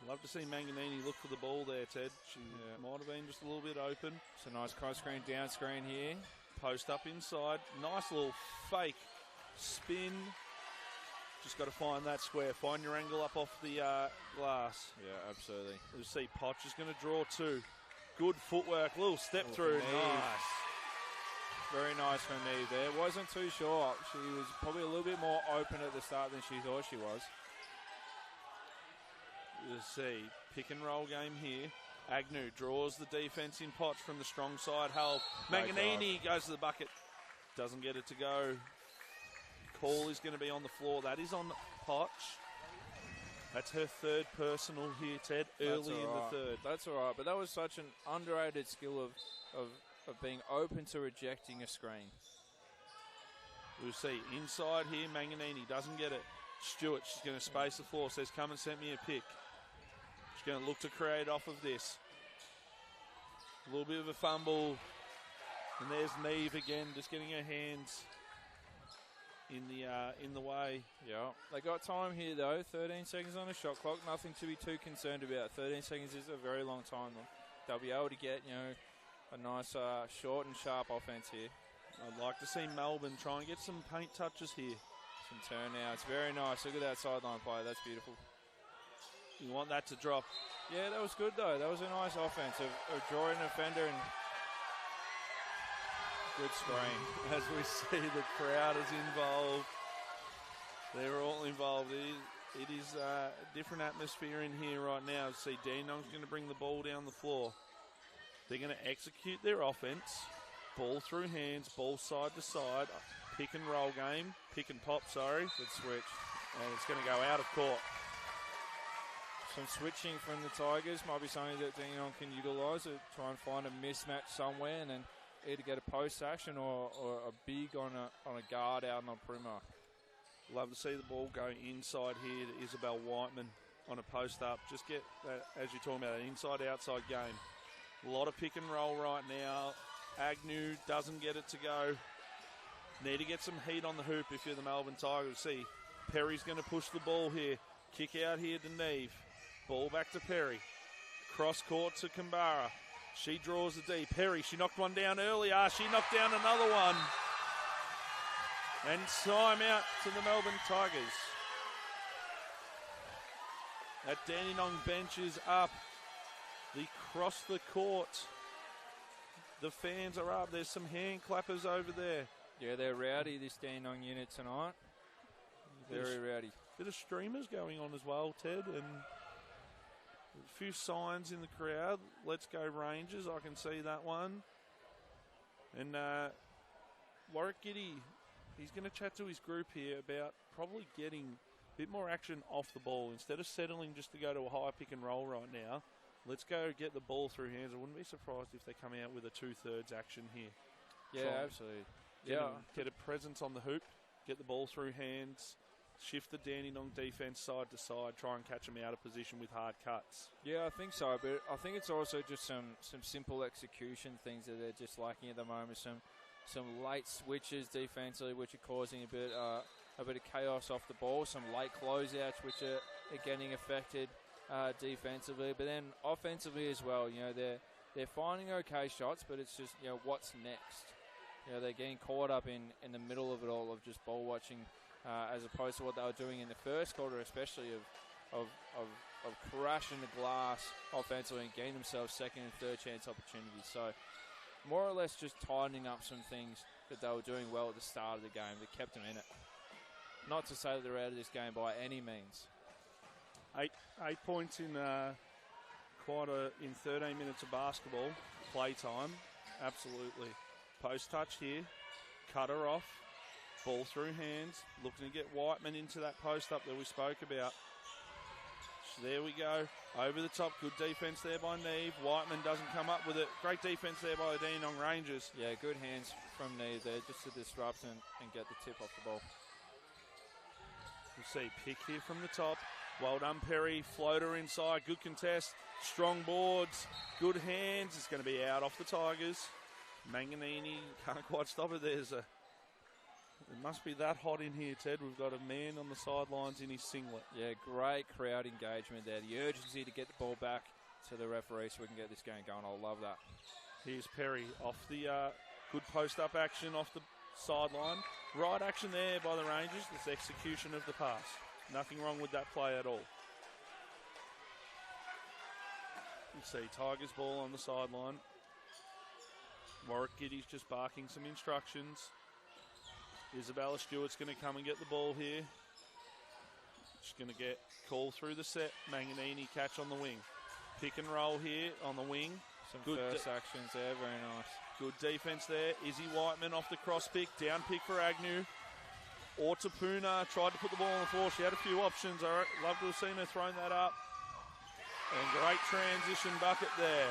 Love to see Manganini look for the ball there, Ted. She might have been just a little bit open. It's a nice cross screen, down screen here. Post up inside. Nice little fake spin. Just got to find that square. Find your angle up off the glass. Yeah, absolutely. You see Potch is going to draw 2. Good footwork. Little step through. Nice. Very nice from me there. Wasn't too sure. She was probably a little bit more open at the start than she thought she was. You see pick and roll game here. Agnew draws the defense in Potch from the strong side. Help. Manganini goes to the bucket. Doesn't get it to go. Call is going to be on the floor. That is on Potch. That's her third personal here, Ted, early in the third. That's all right, but that was such an underrated skill of being open to rejecting a screen. We'll see inside here, Manganini doesn't get it. Stewart, she's going to space the floor, says, come and send me a pick. She's going to look to create off of this. A little bit of a fumble. And there's Neve again, just getting her hands in the way. Yeah, they got time here though. 13 seconds on the shot clock. Nothing to be too concerned about. 13 seconds is a very long time. They'll be able to get a nice short and sharp offense here. I'd like to see Melbourne try and get some paint touches here. Some turnouts. Very nice. Look at that sideline play. That's beautiful. You want that to drop. Yeah, that was good though. That was a nice offense of drawing an offender and good spraying. As we see the crowd is involved. They're all involved. It is a different atmosphere in here right now. See, Dandenong's going to bring the ball down the floor. They're going to execute their offense. Ball through hands, ball side to side. Pick and roll game. Pick and pop, sorry. Good switch. And it's going to go out of court. Some switching from the Tigers might be something that Dandenong can utilise to try and find a mismatch somewhere and then either get a post action or a big on a guard out on perimeter. Love to see the ball go inside here to Isabel Whiteman on a post up. Just get that, as you're talking about, an inside-outside game. A lot of pick and roll right now. Agnew doesn't get it to go. Need to get some heat on the hoop if you're the Melbourne Tigers. See, Perry's going to push the ball here. Kick out here to Neve. Ball back to Perry. Cross court to Kambara. She draws the D. Perry, she knocked one down earlier. She knocked down another one. And time out to the Melbourne Tigers. That Dandenong bench is up. Across the court. The fans are up. There's some hand clappers over there. Yeah, they're rowdy, this Dandenong unit tonight. Very rowdy. Bit of streamers going on as well, Ted, and a few signs in the crowd. Let's go Rangers. I can see that one. And Warwick Giddy, he's going to chat to his group here about probably getting a bit more action off the ball. Instead of settling just to go to a high pick and roll right now, let's go get the ball through hands. I wouldn't be surprised if they come out with a 2/3 action here. Yeah, absolutely. Get a presence on the hoop, get the ball through hands, shift the Dandenong defence side to side, try and catch them out of position with hard cuts. Yeah, I think so, but I think it's also just some simple execution things that they're just lacking at the moment. Some late switches defensively, which are causing a bit of chaos off the ball. Some late closeouts, which are getting affected defensively, but then offensively as well. You know, they're finding okay shots, but it's just, you know, what's next. You know, they're getting caught up in the middle of it all, of just ball watching, as opposed to what they were doing in the first quarter, especially of crashing the glass offensively and getting themselves second and third chance opportunities. So more or less just tightening up some things that they were doing well at the start of the game that kept them in it. Not to say that they're out of this game by any means. 8 points in in 13 minutes of basketball playtime. Absolutely. Post touch here, cutter off, ball through hands, looking to get Whiteman into that post up that we spoke about. So there we go, over the top, good defence there by Neve. Whiteman doesn't come up with it. Great defence there by the Dandenong Rangers. Yeah, good hands from Neve there just to disrupt and get the tip off the ball. We'll see pick here from the top. Well done, Perry. Floater inside, good contest, strong boards, good hands. It's going to be out off the Tigers. Manganini can't quite stop it. It must be that hot in here, Ted. We've got a man on the sidelines in his singlet. Yeah, great crowd engagement there. The urgency to get the ball back to the referee so we can get this game going. I love that. Here's Perry off the good post-up action off the sideline. Right action there by the Rangers. It's execution of the pass. Nothing wrong with that play at all. You see Tigers ball on the sideline. Warwick Giddy's just barking some instructions. Isabella Stewart's going to come and get the ball here. She's going to get called through the set. Manganini catch on the wing. Pick and roll here on the wing. Some good first actions there, very nice. Good defence there. Izzy Whiteman off the cross pick. Down pick for Agnew. Ortapuna tried to put the ball on the floor. She had a few options. I'd love to have seen her thrown that up. And great transition bucket there.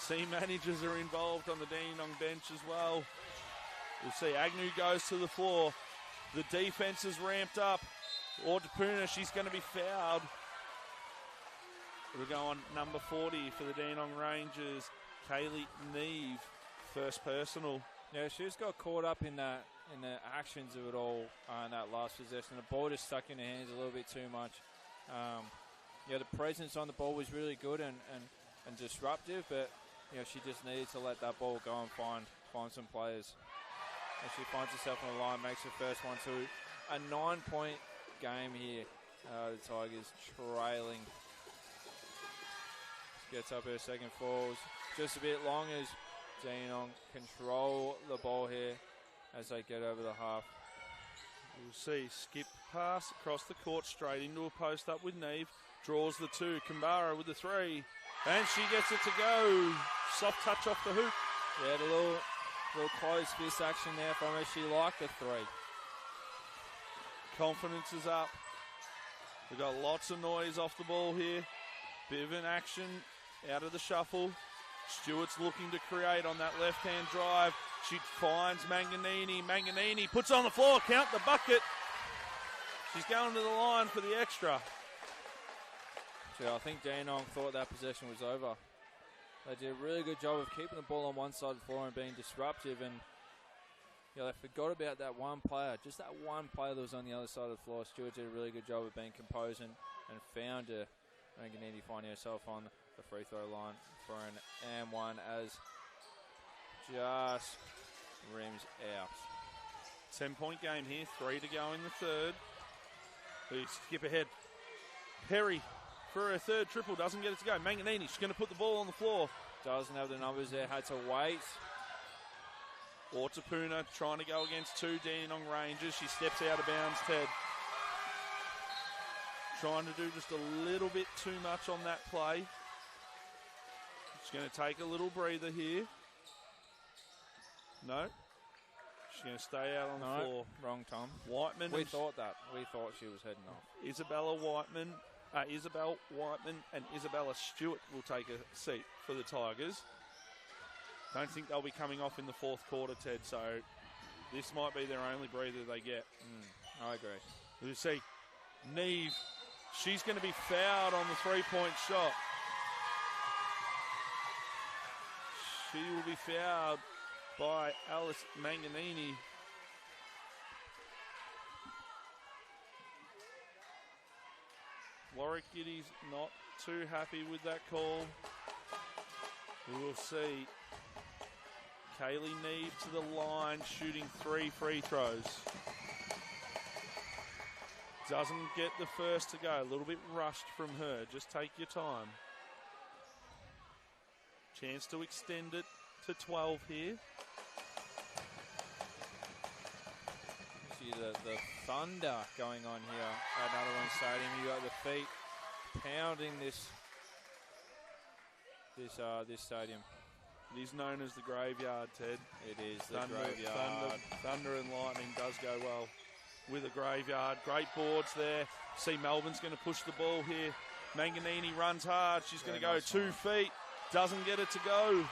Team managers are involved on the Dandenong bench as well. We'll see Agnew goes to the floor. The defence is ramped up. Ortapuna, she's going to be fouled. It'll go on number 40 for the Dandenong Rangers. Kaylee Neve, first personal. Yeah, she just got caught up in the actions of it all in that last possession. The ball just stuck in her hands a little bit too much. Yeah, the presence on the ball was really good and disruptive, but you know, she just needed to let that ball go and find some players. And she finds herself on the line, makes her first one to a 9-point game here. The Tigers trailing. Gets up her second, falls just a bit long as Dandenong control the ball here as they get over the half. We'll see, skip pass across the court, straight into a post up with Neve. Draws the two, Kambara with the three. And she gets it to go. Soft touch off the hoop. Yeah, the little close fist action there from her. She liked the three. Confidence is up. We've got lots of noise off the ball here. Bit of an action out of the shuffle. Stewart's looking to create on that left-hand drive. She finds Manganini. Manganini puts on the floor. Count the bucket. She's going to the line for the extra. Yeah, I think Dandenong thought that possession was over. They did a really good job of keeping the ball on one side of the floor and being disruptive, and they forgot about that one player. Just that one player that was on the other side of the floor. Stewart did a really good job of being composed and found Manganini finding herself on the free throw line for an and one as just rims out. 10-point game here, 3 to go in the third. We skip ahead. Perry for her third triple, doesn't get it to go. Manganini, she's going to put the ball on the floor. Doesn't have the numbers there, had to wait. Ortapuna trying to go against two Dandenong Rangers. She steps out of bounds, Ted. Trying to do just a little bit too much on that play. She's going to take a little breather here. No. She's going to stay out on the floor. Wrong, Tom. Whiteman. We thought that. We thought she was heading off. Isabel Whiteman and Isabella Stewart will take a seat for the Tigers. Don't think they'll be coming off in the fourth quarter, Ted, so This might be their only breather they get. I agree. You see, Neve, she's going to be fouled on the three-point shot. She will be fouled by Alice Manganini. Warwick Giddy's not too happy with that call. We will see Kaylee Neve to the line, shooting 3 free throws. Doesn't get the first to go. A little bit rushed from her. Just take your time. Chance to extend it to 12 here. See the thunder going on here at Dandenong Stadium. You got the feet pounding this stadium. It is known as the graveyard, Ted. It is the graveyard. Thunder and lightning does go well with a graveyard. Great boards there. See Melbourne's going to push the ball here. Manganini runs hard. She's going to go 2 feet. Doesn't get it to go.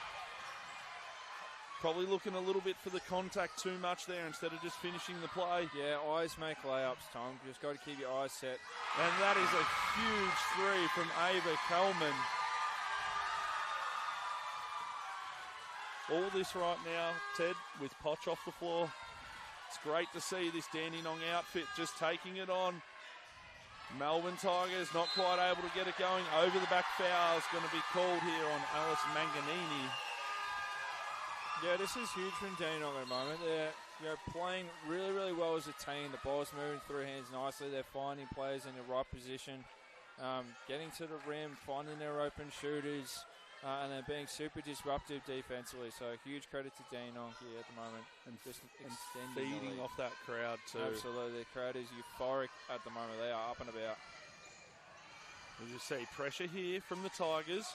Probably looking a little bit for the contact too much there instead of just finishing the play. Yeah, eyes make layups, Tom. You just got to keep your eyes set. And that is a huge three from Ava Kelman. All this right now, Ted, with Potch off the floor. It's great to see this Dandenong outfit just taking it on. Melbourne Tigers not quite able to get it going. Over the back foul is going to be called here on Alice Manganini. Yeah, this is huge from Dandenong at the moment. They're playing really, really well as a team. The ball's moving through hands nicely. They're finding players in the right position, getting to the rim, finding their open shooters, and they're being super disruptive defensively. So huge credit to Dandenong here at the moment. And just feeding off that crowd too. Absolutely. The crowd is euphoric at the moment. They are up and about. As you see, pressure here from the Tigers.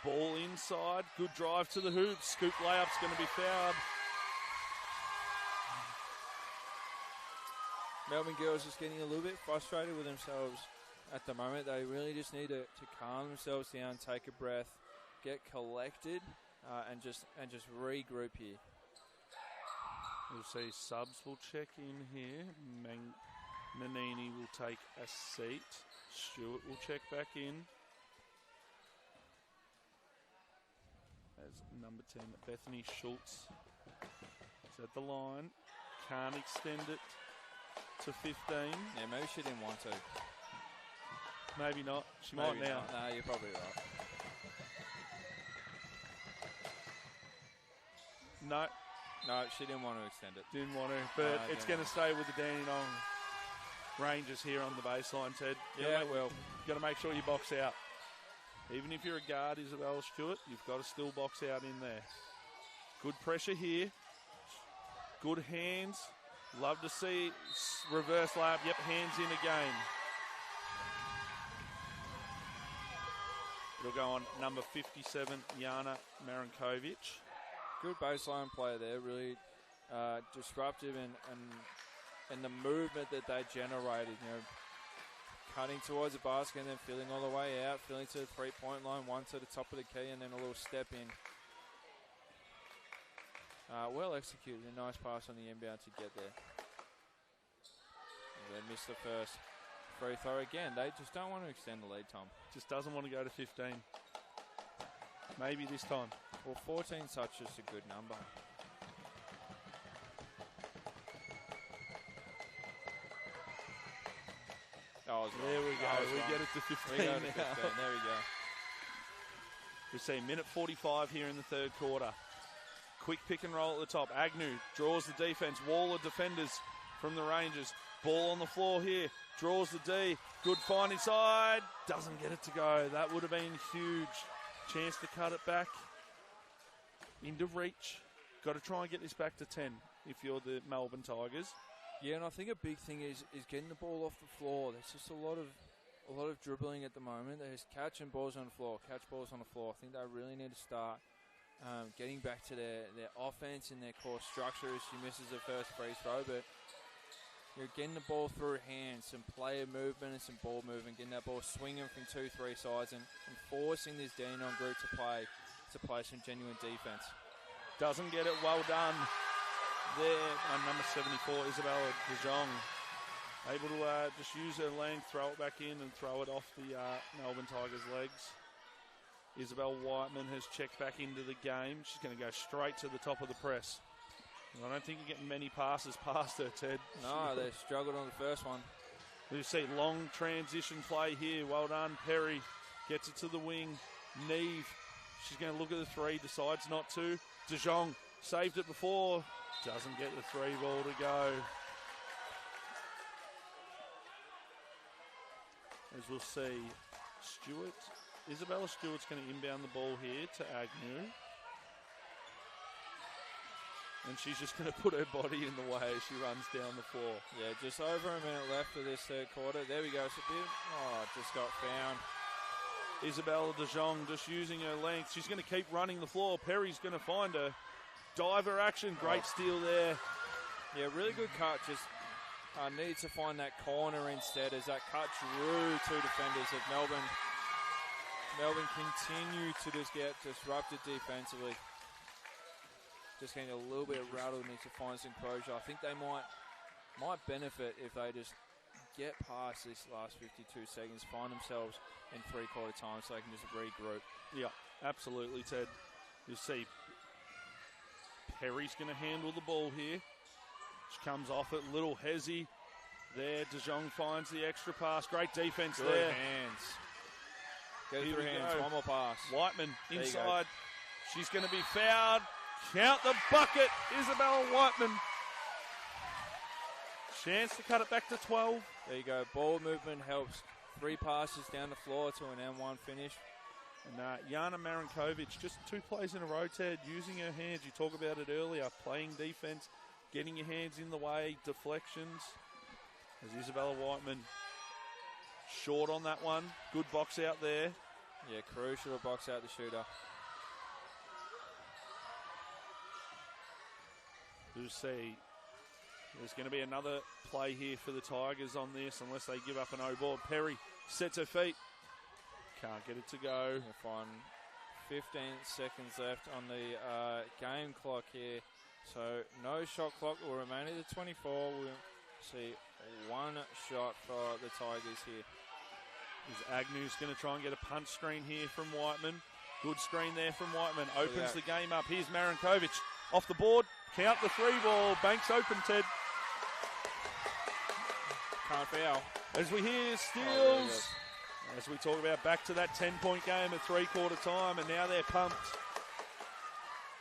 Ball inside. Good drive to the hoop. Scoop layup's going to be fouled. Melbourne girls just getting a little bit frustrated with themselves at the moment. They really just need to calm themselves down, take a breath, get collected, and just regroup here. We'll see subs will check in here. Manini will take a seat. Stewart will check back in. As number 10, Bethany Schultz is at the line. Can't extend it to 15. Yeah, maybe she didn't want to. Maybe not. She Maybe might now. No, you're probably right. No, she didn't want to extend it. Didn't want to, but it's going to stay with the Dandenong Rangers here on the baseline, Ted. Yeah, well. You've got to make sure you box out. Even if you're a guard, Isabella Stewart, you've got to still box out in there. Good pressure here. Good hands. Love to see reverse layup. Yep, hands in again. It'll go on number 57, Jana Marinkovic. Good baseline play there, really disruptive and the movement that they generated, cutting towards the basket and then filling all the way out, filling to the three-point line, one to the top of the key and then a little step in. Well executed, a nice pass on the inbound to get there. And they missed the first free throw again. They just don't want to extend the lead, Tom. Just doesn't want to go to 15. Maybe this time. Well, 14 is such just a good number. Oh, there we go. We get it to 15 we go now. to 15. There we go. We see minute 45 here in the third quarter. Quick pick and roll at the top. Agnew draws the defense. Wall of defenders from the Rangers. Ball on the floor here. Draws the D. Good find inside. Doesn't get it to go. That would have been huge. Chance to cut it back. Into reach. Got to try and get this back to 10 if you're the Melbourne Tigers. Yeah, and I think a big thing is getting the ball off the floor. There's just a lot of dribbling at the moment. There's catching balls on the floor, catch balls on the floor. I think they really need to start getting back to their offense and their core structure as she misses the first free throw. But you're getting the ball through hands, some player movement and some ball movement, getting that ball swinging from 2-3 sides and forcing this Dandenong group to play some genuine defense. Doesn't get it well done. there, number 74, Isabella De Jong. Able to just use her length, throw it back in and throw it off the Melbourne Tigers' legs. Isabel Whiteman has checked back into the game. She's going to go straight to the top of the press. I don't think you're getting many passes past her, Ted. No, they struggled on the first one. You see long transition play here. Well done, Perry. Gets it to the wing. Neve. She's going to look at the three. Decides not to. De Jong saved it before. Doesn't get the three ball to go. As we'll see, Isabella Stewart's going to inbound the ball here to Agnew. And she's just going to put her body in the way as she runs down the floor. Yeah, just over a minute left of this third quarter. There we go. It's a bit. Oh, just got found. Isabella De Jong just using her length. She's going to keep running the floor. Perry's going to find her. Diver action. Great steal there. Yeah, really good cut. Just needs to find that corner instead as that cut drew two defenders of Melbourne. Melbourne continue to just get disrupted defensively. Just getting a little bit rattled, needs to find some closure. I think they might benefit if they just get past this last 52 seconds, find themselves in three-quarter time so they can just regroup. Yeah, absolutely, Ted. You see Perry's going to handle the ball here. She comes off it, little hezzy. There, De Jong finds the extra pass. Great defense Good there. hands. Go Here through we hands, go. one more pass. Whiteman inside. She's going to be fouled. Count the bucket, Isabella Whiteman. Chance to cut it back to 12. There you go. Ball movement helps. 3 passes down the floor to an M1 finish. And Jana Marinkovic, just 2 plays in a row, Ted, using her hands. You talk about it earlier, playing defense, getting your hands in the way, deflections. As Isabella Whiteman short on that one. Good box out there. Yeah, crucial to box out the shooter. We'll see. There's going to be another play here for the Tigers on this unless they give up an O-board. Perry sets her feet. Can't get it to go. You'll find 15 seconds left on the game clock here. So no shot clock will remain at the 24. We'll see 1 shot for the Tigers here. Agnew's going to try and get a punch screen here from Whiteman. Good screen there from Whiteman. Opens the game up. Here's Marinkovic off the board. Count the 3 ball. Banks open, Ted. Can't foul. As we hear steals. As we talk about back to that 10-point game at three-quarter time, and now they're pumped.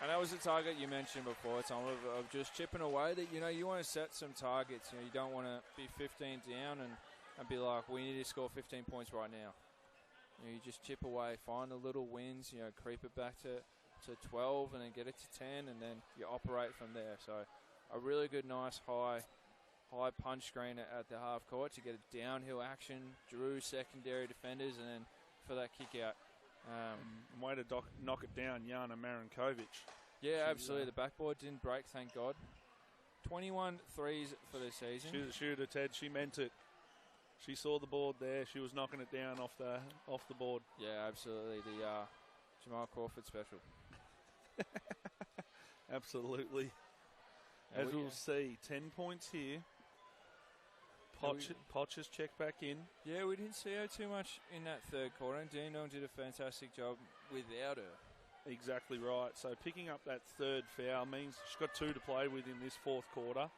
And that was the target you mentioned before, Tom, of just chipping away. That you want to set some targets. You don't want to be 15 down and be like, we need to score 15 points right now. You just chip away, find the little wins, creep it back to 12 and then get it to 10, and then you operate from there. So a really good, nice, high punch screen at the half court to get a downhill action, drew secondary defenders, and then for that kick out. Way to knock it down, Jana Marinkovic. Yeah, absolutely. The backboard didn't break, thank God. 21 threes for the season. She's a shooter, Ted. She meant it. She saw the board there. She was knocking it down off the board. Yeah, absolutely. The Jamal Crawford special. Absolutely. As we'll see, 10 points here. Potch has checked back in. Yeah, we didn't see her too much in that third quarter, and Dandenong did a fantastic job without her. Exactly right. So picking up that third foul means she's got 2 to play with in this fourth quarter.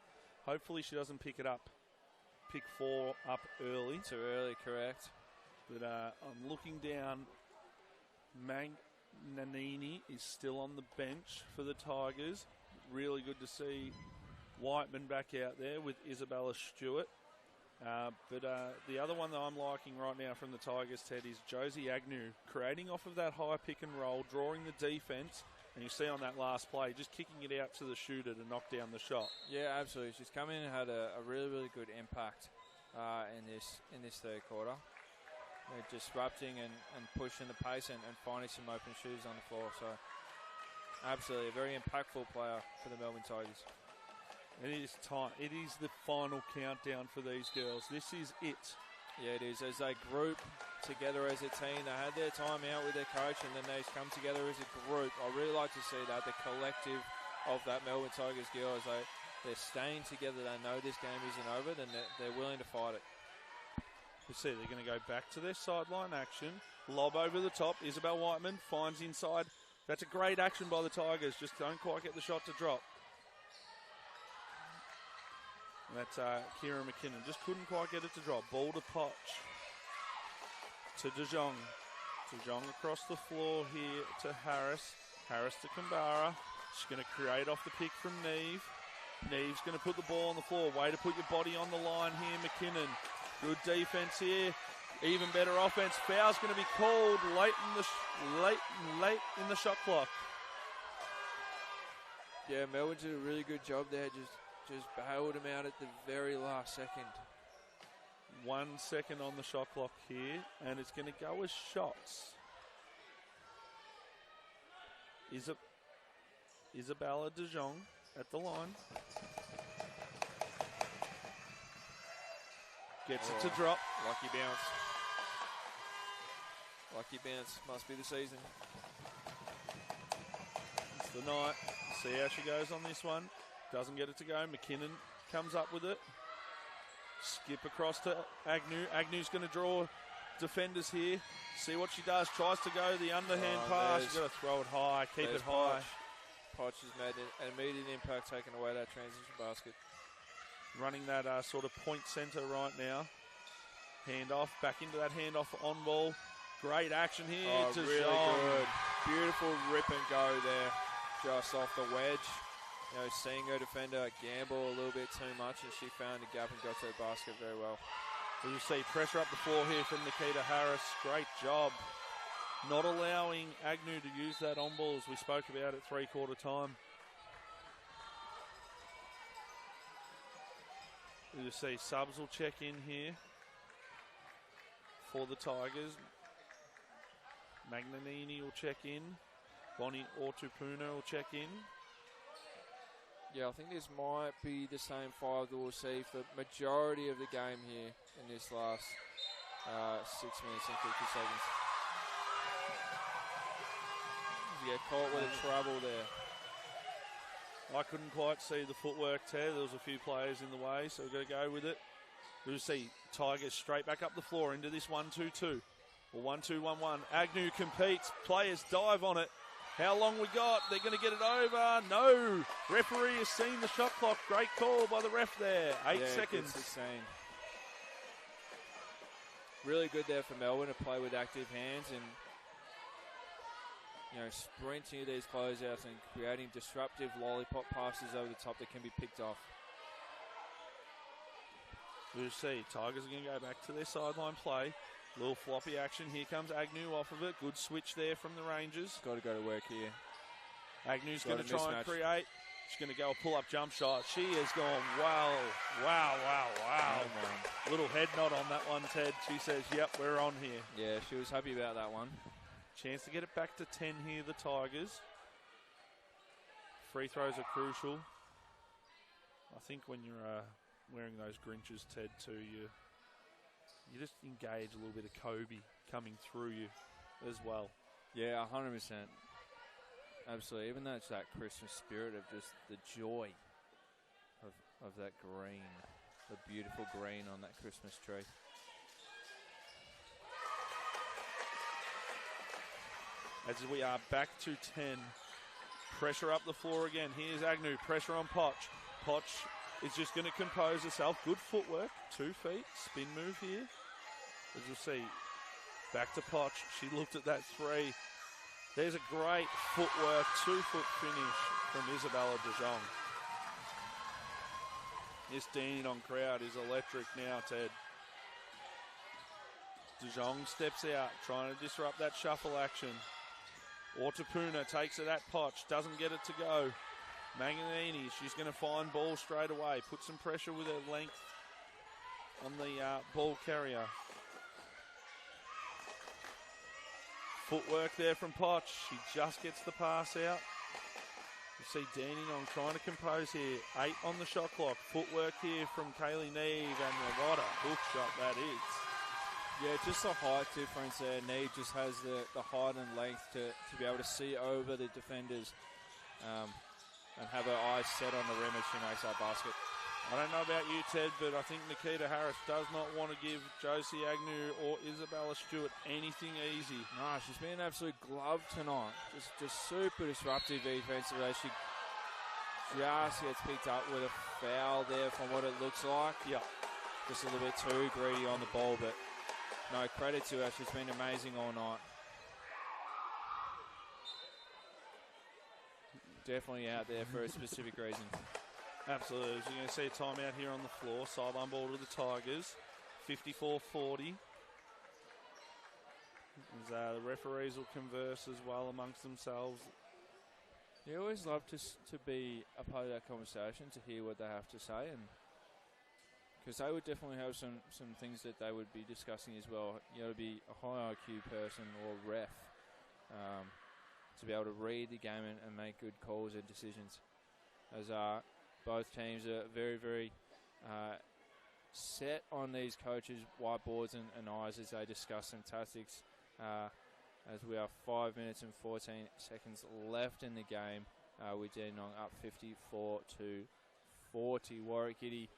Hopefully she doesn't pick 4 up early. Too early, correct. But I'm looking down. Nanini is still on the bench for the Tigers. Really good to see Whiteman back out there with Isabella Stewart. But the other one that I'm liking right now from the Tigers, Ted, is Josie Agnew, creating off of that high pick and roll, drawing the defense, and you see on that last play, just kicking it out to the shooter to knock down the shot. Yeah, absolutely. She's come in and had a really, really good impact in this third quarter. Disrupting and pushing the pace and finding some open shooters on the floor. So, absolutely, a very impactful player for the Melbourne Tigers. It is time. It is the final countdown for these girls. This is it. Yeah, it is. As they group together as a team, they had their time out with their coach, and then they come together as a group. I really like to see that, the collective of that Melbourne Tigers girls. they're staying together, they know this game isn't over, then they're willing to fight it. You see, they're going to go back to their sideline action. Lob over the top. Isabel Whiteman finds inside. That's a great action by the Tigers. Just don't quite get the shot to drop. And that's Kira McKinnon. Just couldn't quite get it to drop. Ball to Potch. To De Jong. De Jong across the floor here to Harris. Harris to Kambara. She's going to create off the pick from Neve. Neve's going to put the ball on the floor. Way to put your body on the line here, McKinnon. Good defense here. Even better offense. Foul's going to be called late in the shot clock. Yeah, Melbourne did a really good job there. Just bailed him out at the very last second. 1 second on the shot clock here, and it's going to go as shots. Isabella De Jong at the line. Gets it to drop. Lucky bounce. Lucky bounce. Must be the season. It's the night. See how she goes on this one. Doesn't get it to go. McKinnon comes up with it. Skip across to Agnew. Agnew's going to draw defenders here. See what she does. Tries to go the underhand pass. She's got to throw it high. Keep it high. Potch has made an immediate impact, taking away that transition basket. Running that sort of point centre right now. Handoff, back into that handoff on ball. Great action here. Oh, really good. Beautiful rip and go there, just off the wedge. You know, seeing her defender gamble a little bit too much, and she found a gap and got to the basket very well. As you see, pressure up the floor here from Nikita Harris. Great job. Not allowing Agnew to use that on ball as we spoke about at three-quarter time. You see subs will check in here for the Tigers. Magnanini will check in. Bonnie Ortupuna will check in. Yeah, I think this might be the same five that we'll see for the majority of the game here in this last 6 minutes and 50 seconds. You get caught with a trouble there. I couldn't quite see the footwork, Ted. There was a few players in the way, so we've got to go with it. We'll see Tigers straight back up the floor into this 1-2-2. Or 1-2-1-1. Agnew competes. Players dive on it. How long we got? They're going to get it over. No. Referee has seen the shot clock. Great call by the ref there. 8 seconds. Really good there for Melbourne to play with active hands and, you know, sprinting these closeouts and creating disruptive lollipop passes over the top that can be picked off. We'll see. Tigers are going to go back to their sideline play. Little floppy action. Here comes Agnew off of it. Good switch there from the Rangers. Got to go to work here. Agnew's going to try and create. She's going to go a pull-up jump shot. She has gone, wow. Oh, little head nod on that one, Ted. She says, yep, we're on here. Yeah, she was happy about that one. Chance to get it back to 10 here, the Tigers. Free throws are crucial. I think when you're wearing those Grinches, Ted, too, you just engage a little bit of Kobe coming through you as well. Yeah, 100%. Absolutely. Even though it's that Christmas spirit of just the joy of that green, the beautiful green on that Christmas tree. As we are back to 10. Pressure up the floor again. Here's Agnew. Pressure on Potch. Potch is just going to compose herself. Good footwork. 2 feet. Spin move here. As you'll see, back to Potch. She looked at that three. There's a great footwork, 2-foot finish from Isabella De Jong. This Dandenong crowd is electric now, Ted. De Jong steps out, trying to disrupt that shuffle action. Ortupuna takes it at Potch, doesn't get it to go. Magnanini, she's going to find ball straight away. Put some pressure with her length on the ball carrier. Footwork there from Potch. She just gets the pass out. You see Dandenong trying to compose here. 8 on the shot clock. Footwork here from Kaylee Neve, and what a hook shot that is. Yeah, just a height difference there. Neve just has the height and length to be able to see over the defenders. and have her eyes set on the rim as she makes that basket. I don't know about you, Ted, but I think Nikita Harris does not want to give Josie Agnew or Isabella Stewart anything easy. No, she's been an absolute glove tonight. Just super disruptive defensively. She just gets picked up with a foul there from what it looks like. Yeah. Just a little bit too greedy on the ball, but no, credit to her. She's been amazing all night. Definitely out there for a specific reason. Absolutely. As you're going to see a timeout here on the floor. Sideline ball to the Tigers. 54-40. As the referees will converse as well amongst themselves. You always love to be a part of that conversation, to hear what they have to say, and because they would definitely have some things that they would be discussing as well. You know, to be a high IQ person or ref, to be able to read the game and make good calls and decisions. As both teams are very, very set on these coaches' whiteboards and eyes as they discuss some tactics. As we are 5 minutes and 14 seconds left in the game, with Dandenong up 54-40. Warwick Giddy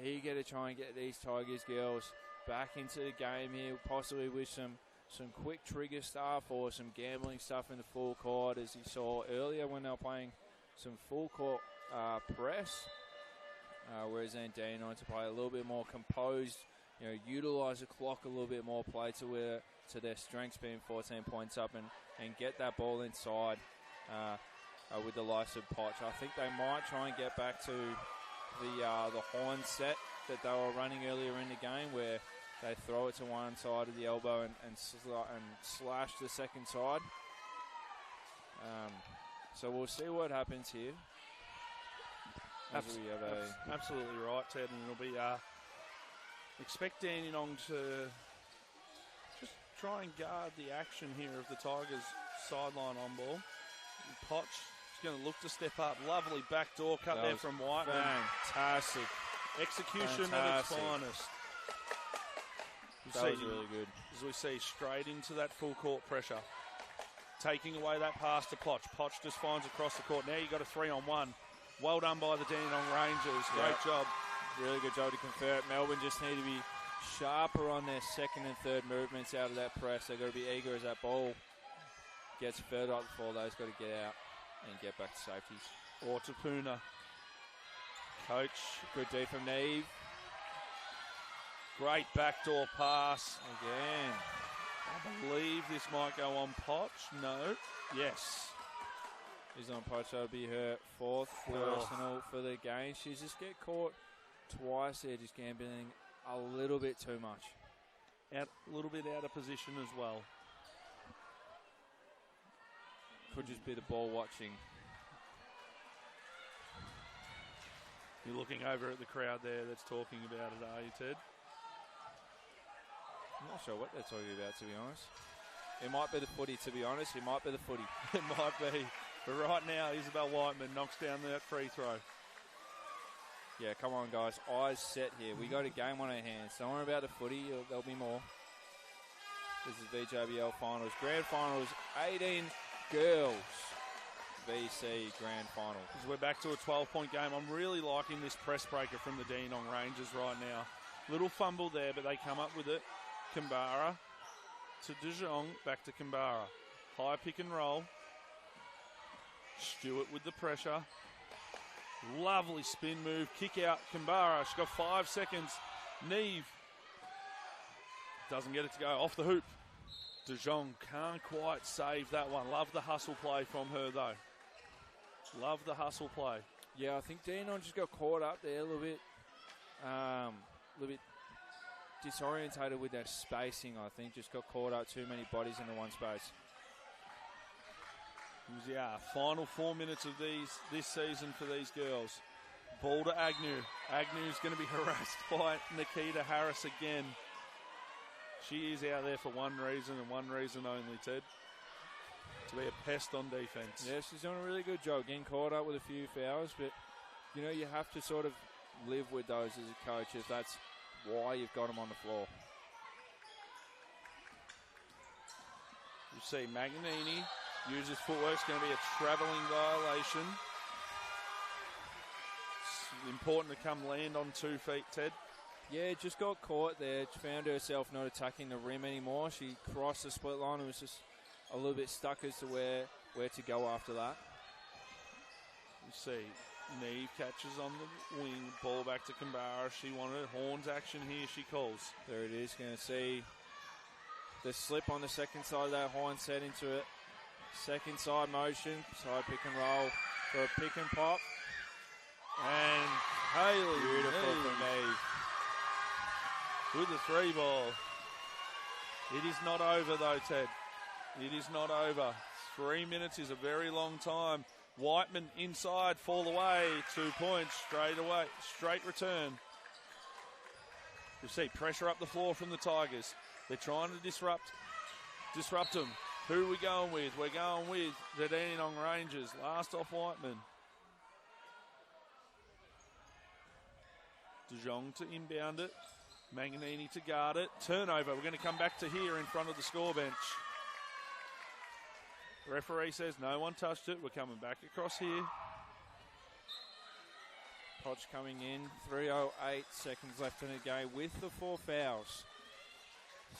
eager to try and get these Tigers girls back into the game here, possibly with some quick trigger stuff or some gambling stuff in the full court, as you saw earlier when they were playing some full court press, whereas then Dandenong to play a little bit more composed, you know, utilise the clock a little bit more, play to their strengths, being 14 points up and get that ball inside with the likes of Potch. I think they might try and get back to the horn set that they were running earlier in the game, where they throw it to one side of the elbow and slash the second side. So we'll see what happens here. Absolutely right, Ted, and it'll be expect Dandenong to just try and guard the action here of the Tigers sideline on ball. Potch is going to look to step up. Lovely backdoor cut there from Whiteman. Fantastic. Execution at its finest. That was really good. As we see, straight into that full court pressure. Taking away that pass to Potch. Potch just finds across the court. Now you've got a 3-on-1. Well done by the Dandenong Rangers. Great job. Really good job to convert. Melbourne just need to be sharper on their second and third movements out of that press. They've got to be eager as that ball gets further up the floor. They've got to get out and get back to safeties. Or to Puna. Coach. Good D from Neve. Great backdoor pass. Again. I believe this might go on Potch. No. Yes. He's on Potch. That'll be her fourth personal for the game. She's just get caught twice there, just gambling a little bit too much. A little bit out of position as well. Could just be the ball watching. You're looking over at the crowd there that's talking about it, are you, Ted? I'm not sure what they're talking about, to be honest. It might be the footy, to be honest. It might be the footy. It might be. But right now, Isabel Whiteman knocks down that free throw. Yeah, come on, guys. Eyes set here. We got a game on our hands. Don't worry about the footy. There'll be more. This is VJBL Finals. Grand Finals, 18 girls. VC Grand Final. As we're back to a 12-point game. I'm really liking this press breaker from the Dandenong Rangers right now. Little fumble there, but they come up with it. Kambara to De Jong, back to Kambara. High pick and roll. Stewart with the pressure. Lovely spin move. Kick out Kambara. She's got 5 seconds. Neve doesn't get it to go. Off the hoop. De Jong can't quite save that one. Love the hustle play from her, though. Love the hustle play. Yeah, I think Dandenong just got caught up there a little bit disorientated with that spacing, I think. Just got caught up, too many bodies into one space. Yeah, final 4 minutes of this season for these girls. Ball to Agnew. Agnew's going to be harassed by Nikita Harris again. She is out there for one reason and one reason only, Ted. To be a pest on defense. Yeah, she's doing a really good job getting caught up with a few fouls, but, you know, you have to sort of live with those as a coach if that's why you've got them on the floor. You see Magnini uses footwork. It's going to be a travelling violation. important to come land on 2 feet, Ted. Yeah, just got caught there. Found herself not attacking the rim anymore. She crossed the split line and was just a little bit stuck as to where to go after that. You see, Neve catches on the wing, ball back to Kambara. She wanted horns action here, she calls. There it is, going to see the slip on the second side of that horn set into it. Second side motion, side pick and roll for a pick and pop. And Haley, beautiful from Neve. With the 3 ball. It is not over though, Ted. It is not over. 3 minutes is a very long time. Whiteman inside, fall away, 2 points, straight return. You see pressure up the floor from the Tigers. They're trying to disrupt them. Who are we going with? We're going with the Dandenong Rangers. Last off Whiteman. De Jong to inbound it. Manganini to guard it. Turnover. We're going to come back to here in front of the score bench. Referee says no one touched it. We're coming back across here. Potch coming in. 3:08 seconds left in the game with the 4 fouls.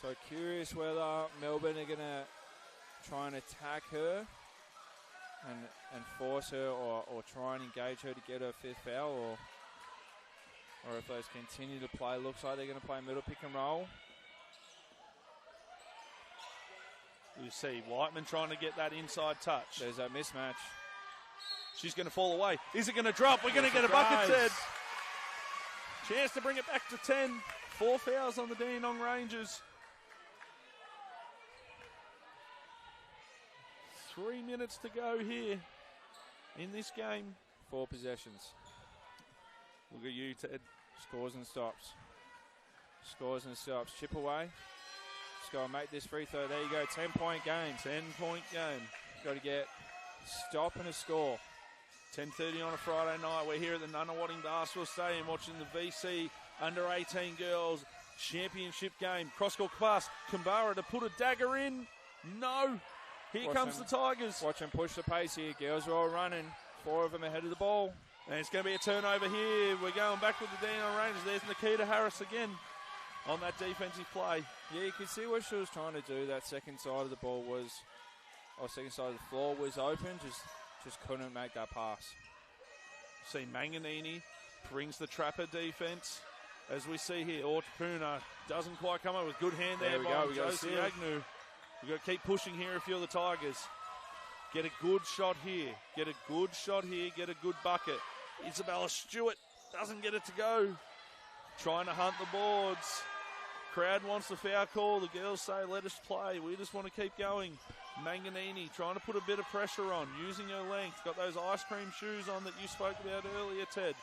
So curious whether Melbourne are going to try and attack her and force her or try and engage her to get her 5th foul, or if those continue to play. Looks like they're going to play middle pick and roll. You see Whiteman trying to get that inside touch. There's that mismatch. She's going to fall away. Is it going to drop? We're going to get a bucket, Ted. Chance to bring it back to 10. 4 fouls on the Dandenong Rangers. 3 minutes to go here in this game. 4 possessions. Look at you, Ted. Scores and stops. Scores and stops. Chip away. Just got to make this free throw. There you go. 10-point game. 10-point game. Got to get stop and a score. 10:30 on a Friday night. We're here at the Nunawading Basketball Stadium watching the VC Under-18 Girls Championship game. Cross-court pass. Kambara to put a dagger in. No. Here comes the Tigers. Watch them push the pace here. Girls are all running. 4 of them ahead of the ball. And it's going to be a turnover here. We're going back with the Dandenong Rangers. There's Nikita Harris again on that defensive play. Yeah, you can see what she was trying to do. That second side of the ball was, or second side of the floor was open. Just couldn't make that pass. See Manganini brings the trapper defense. As we see here, Ortapuna doesn't quite come up with good hand there by Josie Agnew. We've got to keep pushing here if you're the Tigers. Get a good shot here. Get a good shot here. Get a good bucket. Isabella Stewart doesn't get it to go. Trying to hunt the boards. Crowd wants the foul call. The girls say, let us play. We just want to keep going. Manganini trying to put a bit of pressure on, using her length. Got those ice cream shoes on that you spoke about earlier, Ted.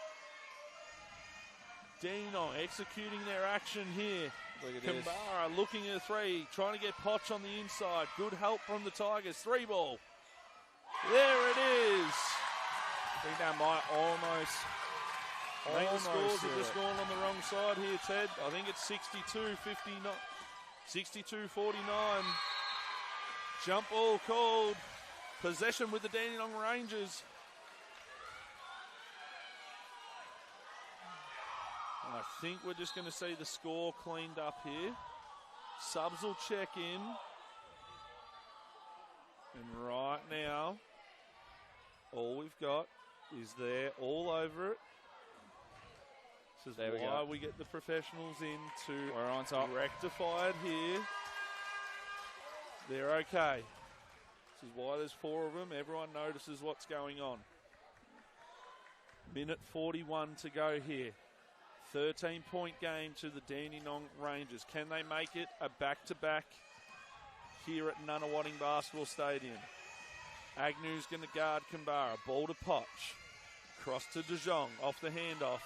Dandenong executing their action here. Look at Kambara looking at a 3, trying to get Potch on the inside. Good help from the Tigers. 3 ball. There it is. I think that might almost. I think the scores have just gone on the wrong side here, Ted. I think it's 62-59, 62-49. Jump ball called. Possession with the Dandenong Rangers. I think we're just going to see the score cleaned up here. Subs will check in. And right now, all we've got is there all over it. This is why we get the professionals in to We're on top. Rectify it here. They're okay. This is why there's 4 of them. Everyone notices what's going on. Minute 41 to go here. 13-point game to the Dandenong Rangers. Can they make it a back-to-back here at Nunawading Basketball Stadium? Agnew's going to guard Kambara. Ball to Potch. Cross to De Jong. Off the handoff.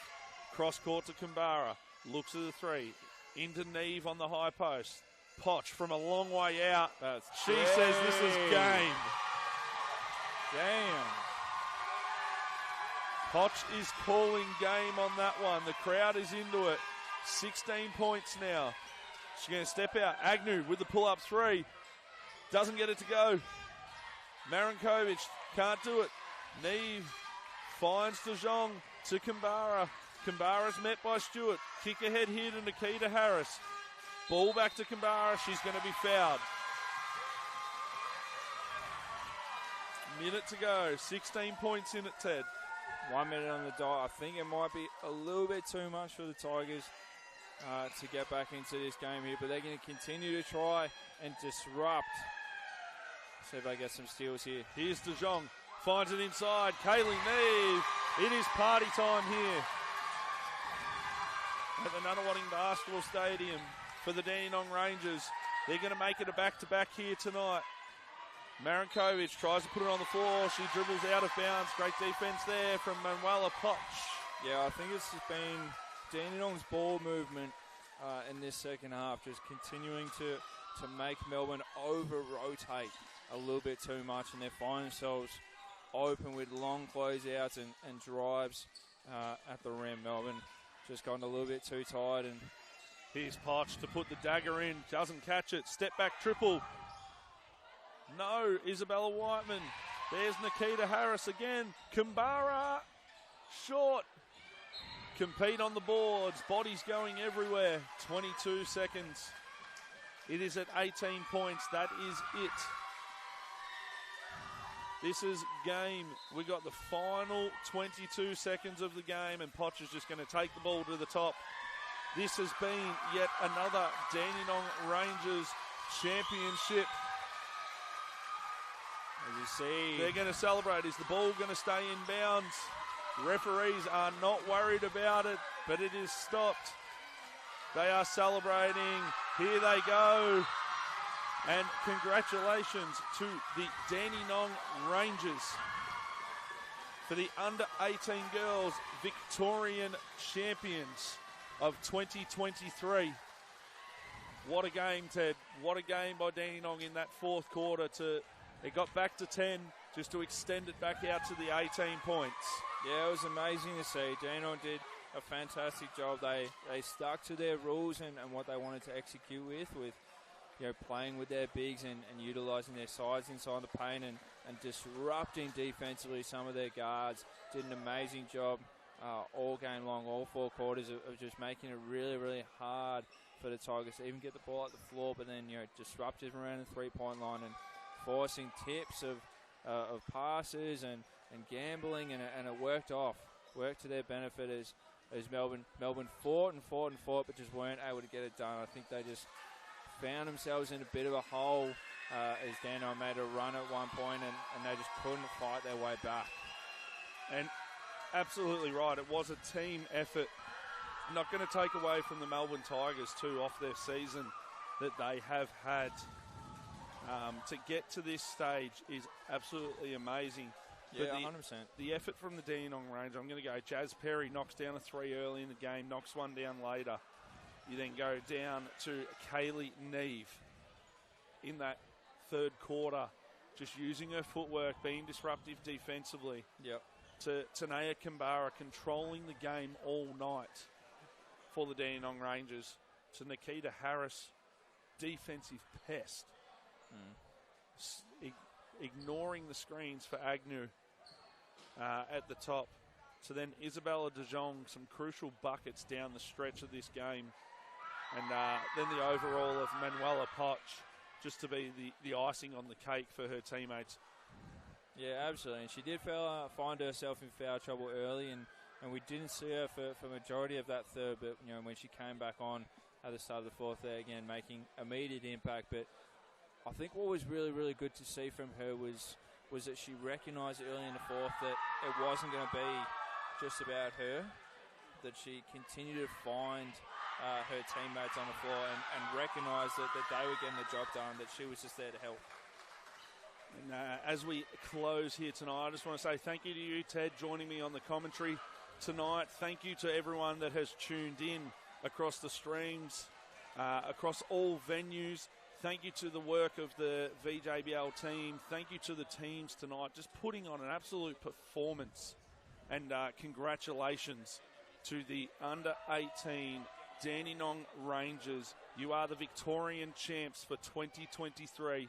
Cross court to Kambara. Looks at the 3. Into Neve on the high post. Potch from a long way out. She says this is game. Damn. Potch is calling game on that one. The crowd is into it. 16 points now. She's going to step out. Agnew with the pull-up 3. Doesn't get it to go. Marinkovic can't do it. Neve Finds De Jong to Kambara. Kambara's met by Stewart. Kick ahead here to Nikita Harris. Ball back to Kambara. She's going to be fouled. Minute to go. 16 points in it, Ted. 1 minute on the dot. I think it might be a little bit too much for the Tigers to get back into this game here, but they're going to continue to try and disrupt. See if they get some steals here. Here's De Jong. Finds it inside. Kaylee Neve. It is party time here at the Nunawading Basketball Stadium for the Dandenong Rangers. They're going to make it a back-to-back here tonight. Marinkovic tries to put it on the floor. She dribbles out of bounds. Great defense there from Manuela Potch. Yeah, I think it's just been Dandenong's ball movement in this second half, just continuing to make Melbourne over-rotate a little bit too much, and they find themselves open with long closeouts and drives at the rim. Melbourne just gotten a little bit too tired. And here's Potch to put the dagger in. Doesn't catch it. Step back triple. No, Isabella Whiteman. There's Nikita Harris again. Kambara, short. Compete on the boards. Bodies going everywhere. 22 seconds. It is at 18 points. That is it. This is game. We got the final 22 seconds of the game, and Potch is just going to take the ball to the top. This has been yet another Dandenong Rangers championship. As you see, they're going to celebrate. Is the ball going to stay in bounds? Referees are not worried about it, but it is stopped. They are celebrating. Here they go. And congratulations to the Dandenong Rangers for the under-18 girls Victorian champions of 2023. What a game, Ted. What a game by Dandenong in that fourth quarter. It got back to 10 just to extend it back out to the 18 points. Yeah, it was amazing to see. Dandenong did a fantastic job. They stuck to their rules and what they wanted to execute with playing with their bigs and utilising their size inside the paint and disrupting defensively some of their guards. Did an amazing job all game long, all four quarters of just making it really, really hard for the Tigers to even get the ball at the floor, but then disruptive around the three-point line and forcing tips of passes and gambling, and it worked to their benefit as Melbourne fought, but just weren't able to get it done. I think they just found themselves in a bit of a hole as Dandenong made a run at one point, and they just couldn't fight their way back. And absolutely right, it was a team effort. Not going to take away from the Melbourne Tigers too off their season that they have had. To get to this stage is absolutely amazing. Yeah, 100%. The effort from the Dandenong Rangers, I'm going to go Jazz Perry knocks down a three early in the game, knocks one down later. You then go down to Kaylee Neve in that third quarter, just using her footwork, being disruptive defensively. Yep. To Tanea Kambara controlling the game all night for the Dandenong Rangers. To Nikita Harris, defensive pest. Ignoring the screens for Agnew at the top. So then Isabella De Jong, some crucial buckets down the stretch of this game. And then the overall of Manuela Potch, just to be the icing on the cake for her teammates. Yeah, absolutely. And she did find herself in foul trouble early, and we didn't see her for majority of that third. But when she came back on at the start of the fourth, there again making immediate impact. But I think what was really, really good to see from her was that she recognised early in the fourth that it wasn't going to be just about her, that she continued to find her teammates on the floor and recognise that they were getting the job done, that she was just there to help. And as we close here tonight, I just want to say thank you to you, Ted, joining me on the commentary tonight. Thank you to everyone that has tuned in across the streams, across all venues. Thank you to the work of the VJBL team. Thank you to the teams tonight, just putting on an absolute performance. And congratulations to the under-18 Dandenong Rangers. You are the Victorian champs for 2023.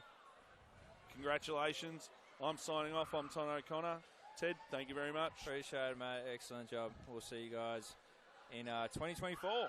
Congratulations. I'm signing off. I'm Ton O'Connor. Ted, thank you very much. Appreciate it, mate. Excellent job. We'll see you guys in 2024.